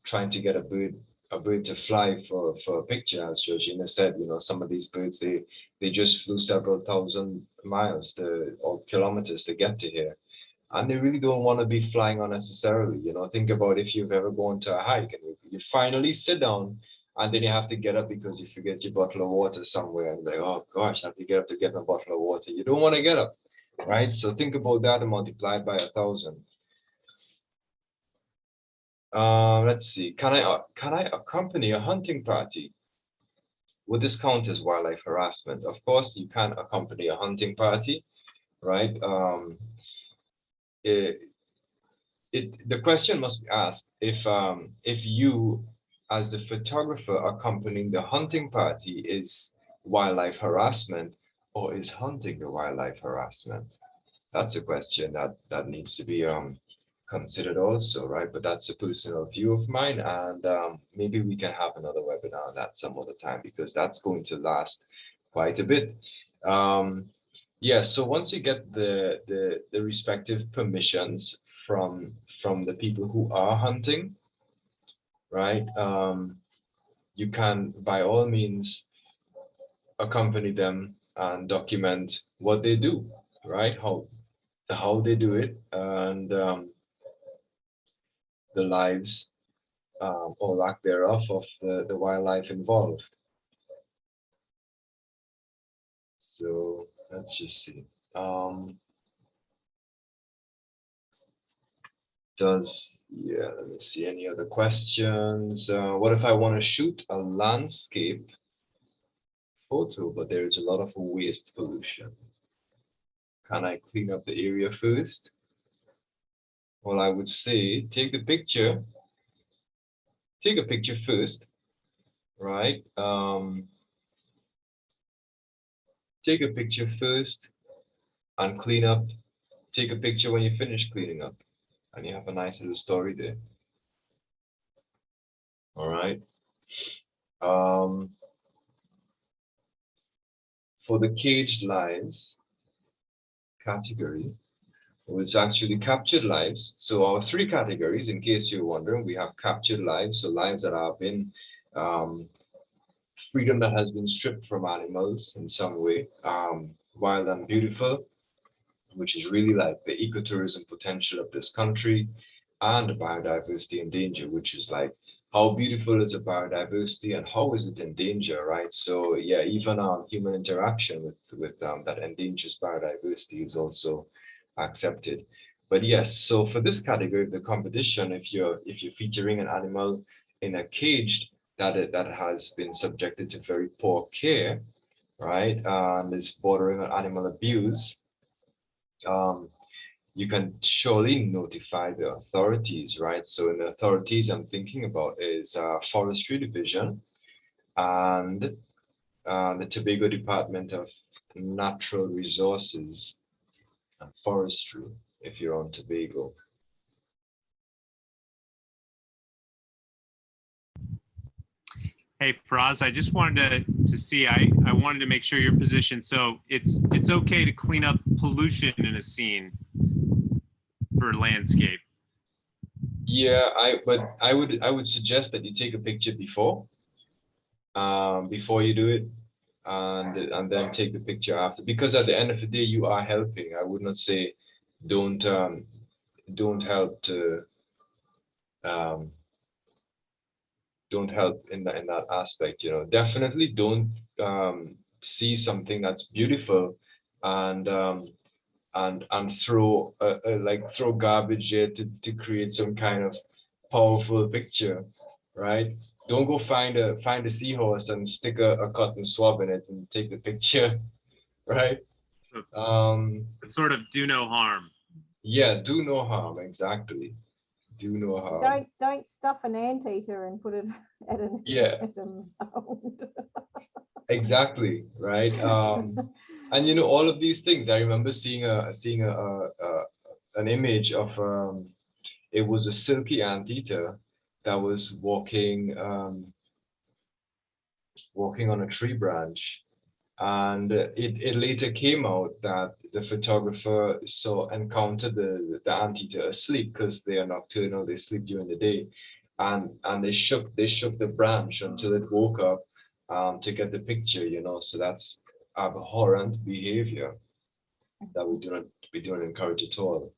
trying to get a bird to fly for a picture, as Georgina said, some of these birds, they just flew several thousand miles or kilometers to get to here, and they really don't want to be flying unnecessarily. Think about if you've ever gone to a hike and you finally sit down, and then you have to get up because you forget your bottle of water somewhere, and like, oh gosh, I have to get up to get my bottle of water. You don't want to get up, right? So think about that and multiply it by 1,000. Let's see. Can I accompany a hunting party? Would this count as wildlife harassment? Of course, you can accompany a hunting party, right? It, the question must be asked if you, as a photographer accompanying the hunting party, is wildlife harassment, or is hunting the wildlife harassment? That's a question that needs to be considered also, right? But that's a personal view of mine, and maybe we can have another webinar on that some other time, because that's going to last quite a bit. Yeah, so once you get the respective permissions from the people who are hunting, right? You can by all means accompany them and document what they do, right? How they do it, and the lives or lack thereof of the wildlife involved. So let's just see. Let me see, any other questions? What if I want to shoot a landscape photo, but there is a lot of waste pollution? Can I clean up the area first? Well, I would say take a picture first, right? Take a picture first and clean up. Take a picture when you finish cleaning up, and you have a nice little story there. All right. For the caged lives category, it's actually captured lives. So our three categories, in case you're wondering, we have captured lives, so lives that have been freedom that has been stripped from animals in some way, wild and beautiful, which is really like the ecotourism potential of this country, and biodiversity in danger, which is like how beautiful is a biodiversity and how is it in danger, right? So yeah, even human interaction with that endangers biodiversity is also accepted. But yes, so for this category of the competition, if you're featuring an animal in a cage that has been subjected to very poor care, right, and is bordering on animal abuse, you can surely notify the authorities, right? So in the authorities I'm thinking about is Forestry Division and the Tobago Department of Natural Resources and Forestry, if you're on Tobago. Hey, Faraaz, I just wanted to see, I wanted to make sure your position. So it's okay to clean up pollution in a scene for landscape. Yeah, I would suggest that you take a picture before you do it, and then take the picture after, because at the end of the day you are helping. I would not say don't help to don't help in that aspect, you know. Definitely don't see something that's beautiful and throw throw garbage here to create some kind of powerful picture, right? Don't go find a seahorse and stick a cotton swab in it and take the picture, right? Sort of do no harm. Yeah, do no harm, exactly. Do no harm. Don't stuff an anteater and put it at an Exactly, right. And you know, all of these things, I remember seeing an image of it was a silky anteater that was walking on a tree branch, and it later came out that the photographer encountered the anteater asleep, because they are nocturnal, they sleep during the day, and they shook the branch until it woke up to get the picture, you know. So that's abhorrent behavior that we don't encourage at all,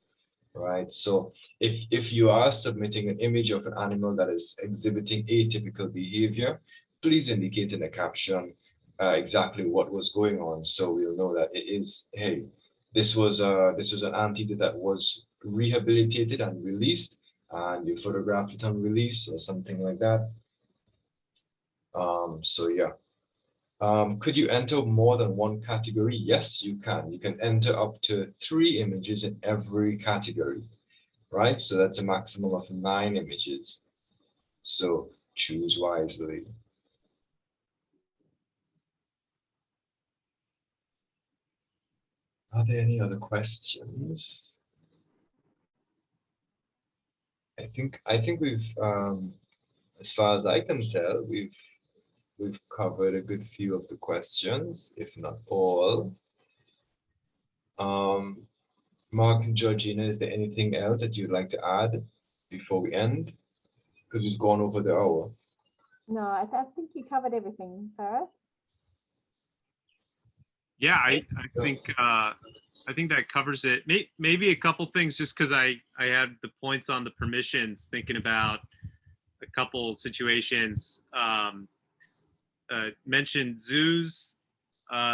right? So if you are submitting an image of an animal that is exhibiting atypical behavior, please indicate in the caption exactly what was going on, so we'll know that it is, hey, this was an anteater that was rehabilitated and released, and you photographed it on release or something like that. So yeah. Could you enter more than one category? Yes, you can. You can enter up to 3 images in every category, right? So that's a maximum of 9 images. So choose wisely. Are there any other questions? I think we've, as far as I can tell, we've covered a good few of the questions, if not all. Mark and Georgina, is there anything else that you'd like to add before we end? Because we've gone over the hour. No, I think you covered everything, Faraaz. Yeah, I think that covers it. Maybe a couple things, just because I had the points on the permissions, thinking about a couple situations. Mentioned zoos.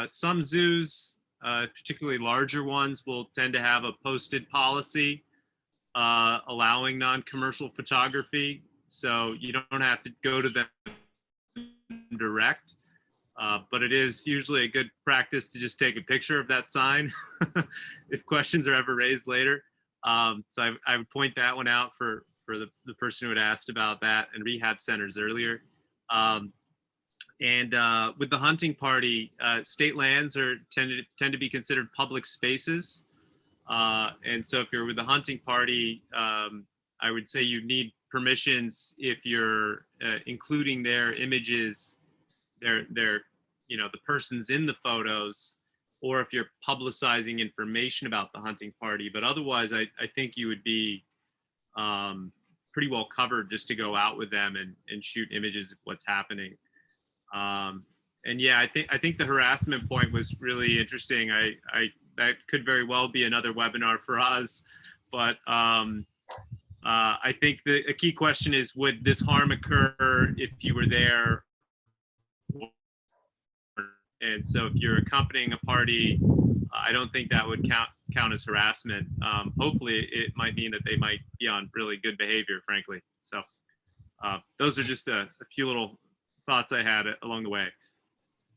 Some zoos, particularly larger ones, will tend to have a posted policy allowing non-commercial photography. So you don't have to go to them direct. But it is usually a good practice to just take a picture of that sign if questions are ever raised later. So I would point that one out for the person who had asked about that and rehab centers earlier. And with the hunting party, state lands tend to be considered public spaces. And so if you're with the hunting party, I would say you need permissions if you're including their images, their the persons in the photos, or if you're publicizing information about the hunting party. But otherwise, I think you would be pretty well covered just to go out with them and shoot images of what's happening. And yeah, I think the harassment point was really interesting. That could very well be another webinar for us, but I think a key question is, would this harm occur if you were there? And so if you're accompanying a party, I don't think that would count as harassment. Hopefully it might mean that they might be on really good behavior, frankly. So those are just a few little thoughts I had along the way.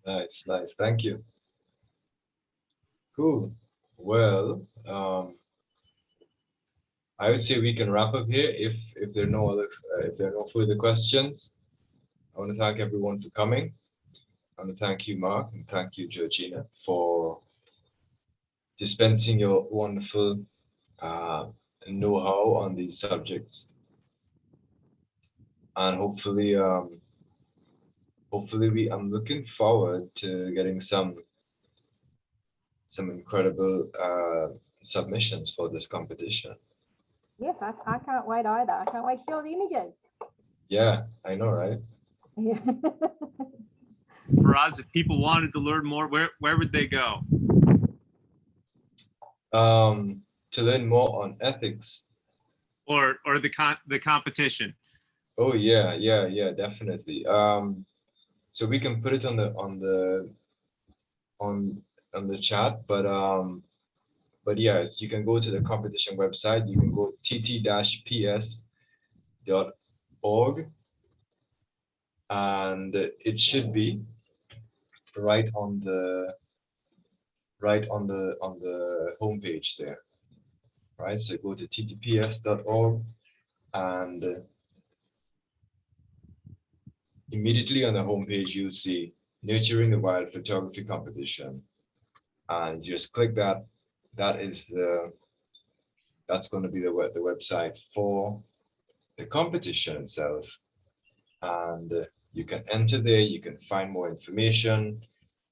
Nice. Thank you. Cool. Well, I would say we can wrap up here if there are no further questions. I want to thank everyone for coming. I want to thank you, Mark, and thank you, Georgina, for dispensing your wonderful know-how on these subjects. And hopefully, I'm looking forward to getting some incredible submissions for this competition. Yes, I can't wait either. I can't wait to see all the images. Yeah, I know, right? Yeah. Faraaz, if people wanted to learn more, where would they go? To learn more on ethics. Or the competition. Oh yeah, definitely. So we can put it on the chat, but yes, you can go to the competition website. You can go tt-ps.org, and it should be right on the homepage there, right? So go to ttps.org, and immediately on the homepage you'll see Nurturing the Wild Photography Competition, and just click that. That's going to be the website for the competition itself, and you can enter there. You can find more information.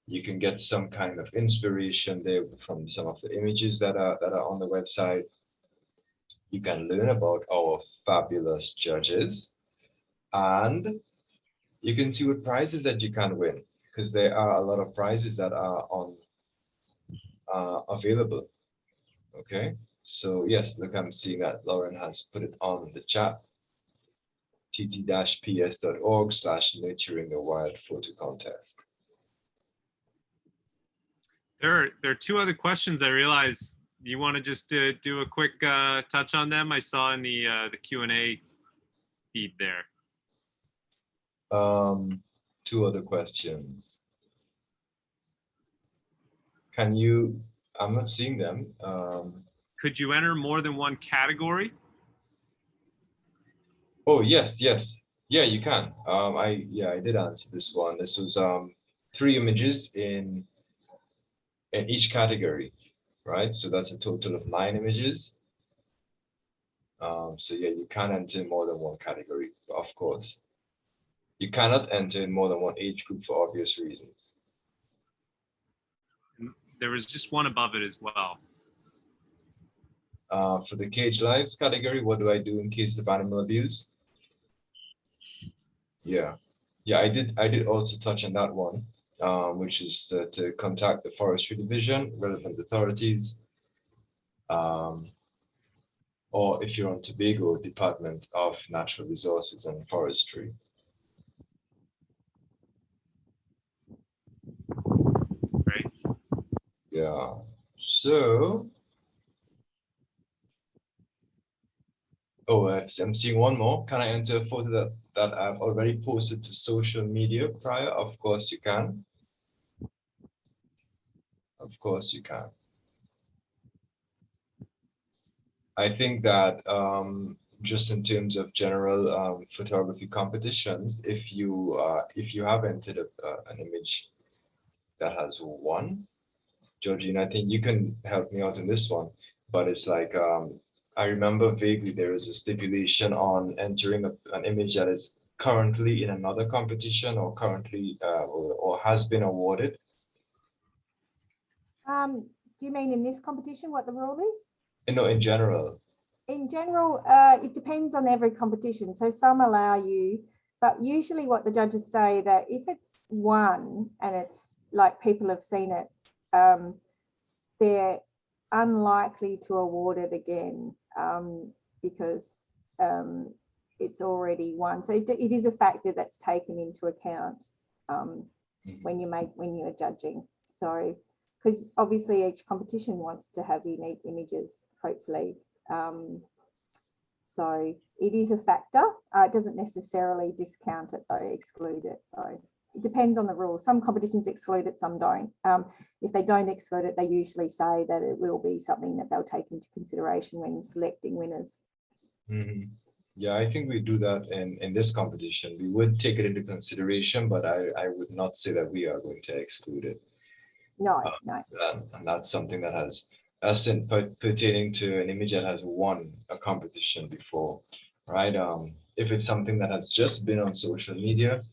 You can get some kind of inspiration there from some of the images that are on the website. You can learn about our fabulous judges, and you can see what prizes that you can win, because there are a lot of prizes that are available. Okay, so yes, look, I'm seeing that Lauren has put it on the chat. tt-ps.org/nurturing the wild photo contest. There are 2 other questions I realized you want to just do a quick touch on them? I saw in the Q&A feed there. Two other questions. Can you, I'm not seeing them. Could you enter more than one category? Oh, yes. Yeah, you can. I did answer this one. This was 3 images in each category, right? So that's a total of 9 images. So yeah, you can enter more than one category, of course. You cannot enter in more than one age group for obvious reasons. There was just one above it as well. For the cage lives category, what do I do in case of animal abuse? Yeah, I did also touch on that one, which is to contact the forestry division, relevant authorities, or if you're on Tobago, Department of Natural Resources and Forestry. Right. Yeah. So, I'm seeing one more. Can I enter a photo that I've already posted to social media prior? Of course you can. Of course you can. I think that just in terms of general photography competitions, if you have entered an image that has 1, Georgina, I think you can help me out in this one. But it's like I remember vaguely there is a stipulation on entering an image that is currently in another competition or currently or has been awarded. Do you mean in this competition what the rule is? No, in general. In general, it depends on every competition. So some allow you, but usually what the judges say that if it's won and it's like people have seen it, they're unlikely to award it again because it's already won. So it is a factor that's taken into account when you're judging. So because obviously each competition wants to have unique images, hopefully. So it is a factor. It doesn't necessarily discount it though, exclude it though. It depends on the rules. Some competitions exclude it, some don't. If they don't exclude it, they usually say that it will be something that they'll take into consideration when selecting winners. Mm-hmm. Yeah, I think we do that in this competition. We would take it into consideration, but I would not say that we are going to exclude it. No. And that's something that has pertaining to an image that has won a competition before, right? If it's something that has just been on social media,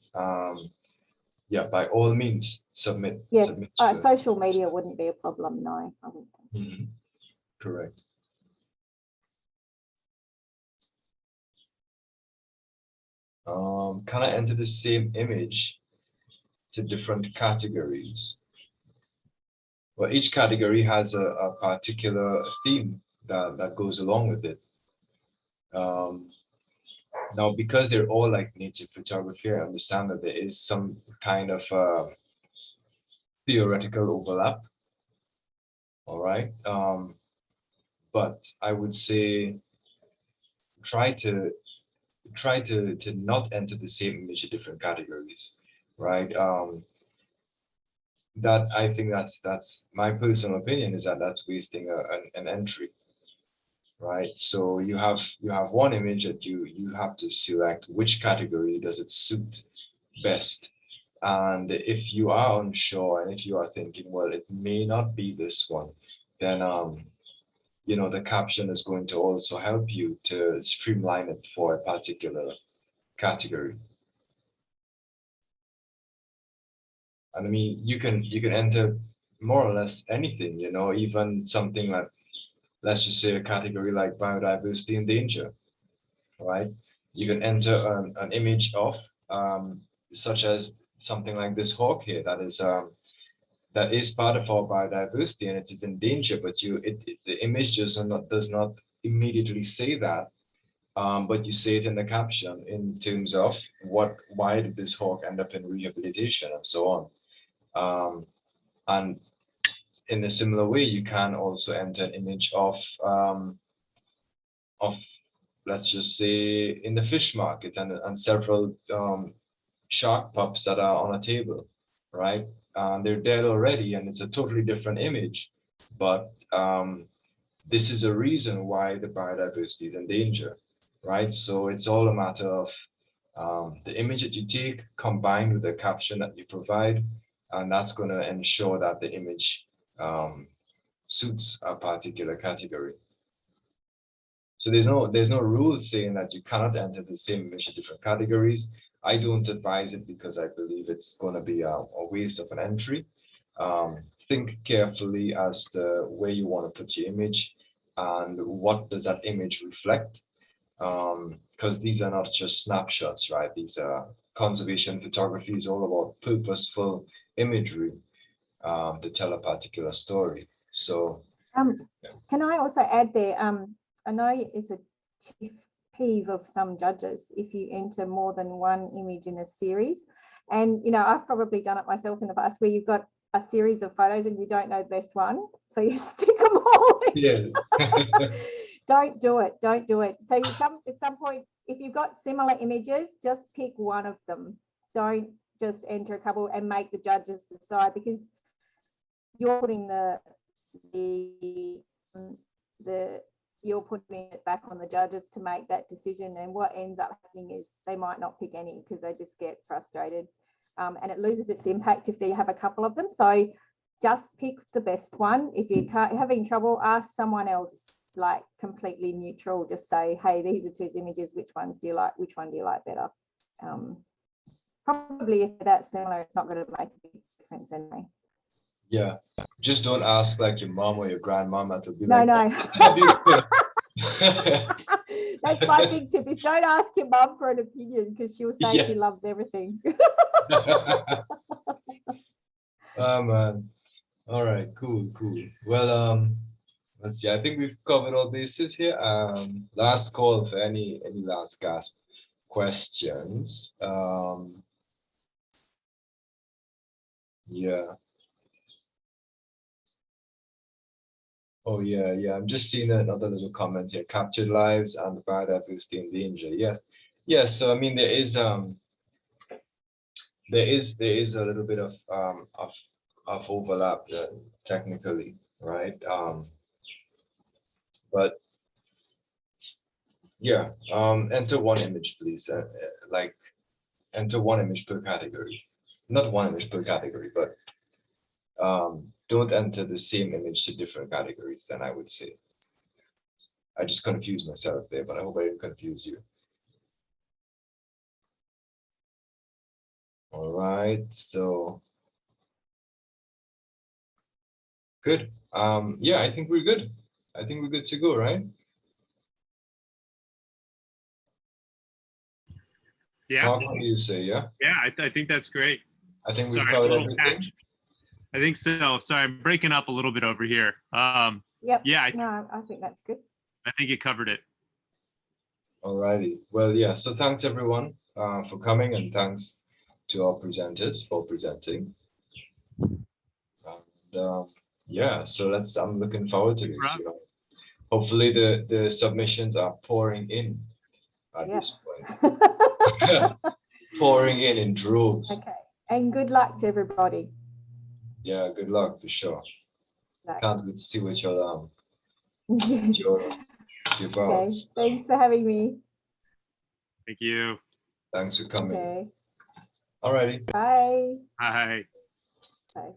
yeah, by all means, submit. Yes, submit social media wouldn't be a problem, no. I wouldn't think. Correct. Can I enter the same image to different categories? Well, each category has a particular theme that goes along with it. Now, because they're all like nature photography, I understand that there is some kind of theoretical overlap. All right. But I would say try to not enter the same image in different categories, right? That I think that's my personal opinion is that that's wasting an entry, right? So you have one image that you have to select which category does it suit best. And if you are unsure and if you are thinking, well, it may not be this one, then you know, the caption is going to also help you to streamline it for a particular category. And I mean, you can enter more or less anything, you know, even something like, let's just say a category like biodiversity in danger, right? You can enter an image of such as something like this hawk here that is part of our biodiversity and it is in danger, but the image does not immediately say that, but you say it in the caption in terms of why did this hawk end up in rehabilitation and so on. And in a similar way, you can also enter an image of let's just say in the fish market, and several shark pups that are on a table, right? They're dead already, and it's a totally different image. But this is a reason why the biodiversity is in danger, right? So it's all a matter of the image that you take combined with the caption that you provide, and that's going to ensure that the image suits a particular category. So there's no rule saying that you cannot enter the same image in different categories. I don't advise it because I believe it's going to be a waste of an entry. Think carefully as to where you want to put your image and what does that image reflect. Because these are not just snapshots, right? These are conservation photography is all about purposeful imagery to tell a particular story. So can I also add there, I know it's a chief peeve of some judges if you enter more than one image in a series. And, you know, I've probably done it myself in the past where you've got a series of photos and you don't know the best one. So you stick them all in. yeah. Don't do it. Don't do it. So at some point, if you've got similar images, just pick one of them. Don't just enter a couple and make the judges decide, because you're putting you're putting it back on the judges to make that decision, and what ends up happening is they might not pick any because they just get frustrated, and it loses its impact if they have a couple of them. So just pick the best one. If you're having trouble, ask someone else, like completely neutral. Just say, hey, these are two images, which ones do you like, which one do you like better? Probably if they're that similar, it's not going to make a big difference anyway. Yeah, just don't ask like your mom or your grandmama to be No, like, no. That's my big tip, is don't ask your mum for an opinion, because she'll say she loves everything. Oh man. All right, cool. Well, let's see. I think we've covered all bases here. Last call for any last gasp questions. Yeah. Oh yeah. I'm just seeing another little comment here. Captured lives and biodiversity in danger. Yes. So I mean, there is a little bit of overlap technically, right? But yeah, enter one image, please. Like enter one image per category. Not one image per category, but don't enter the same image to different categories, then I would say. I just confused myself there, but I hope I didn't confuse you. All right, so good. Yeah, I think we're good. I think we're good to go, right? Yeah. Mark, what do you say? Yeah. Yeah, I think that's great. I think we've Sorry, covered a little everything. patch. I think so. Sorry, I'm breaking up a little bit over here. Yep. Yeah, No, I think that's good. I think it covered it. All righty. Well, yeah. So thanks everyone for coming, and thanks to our presenters for presenting. And yeah, so I'm looking forward to this. You know, hopefully the submissions are pouring in at this point. Pouring in droves. Okay, and good luck to everybody. Yeah, good luck for sure. No. Can't wait to see what your Okay, thanks for having me. Thank you. Thanks for coming. Okay. Alrighty. Bye. Bye. Bye.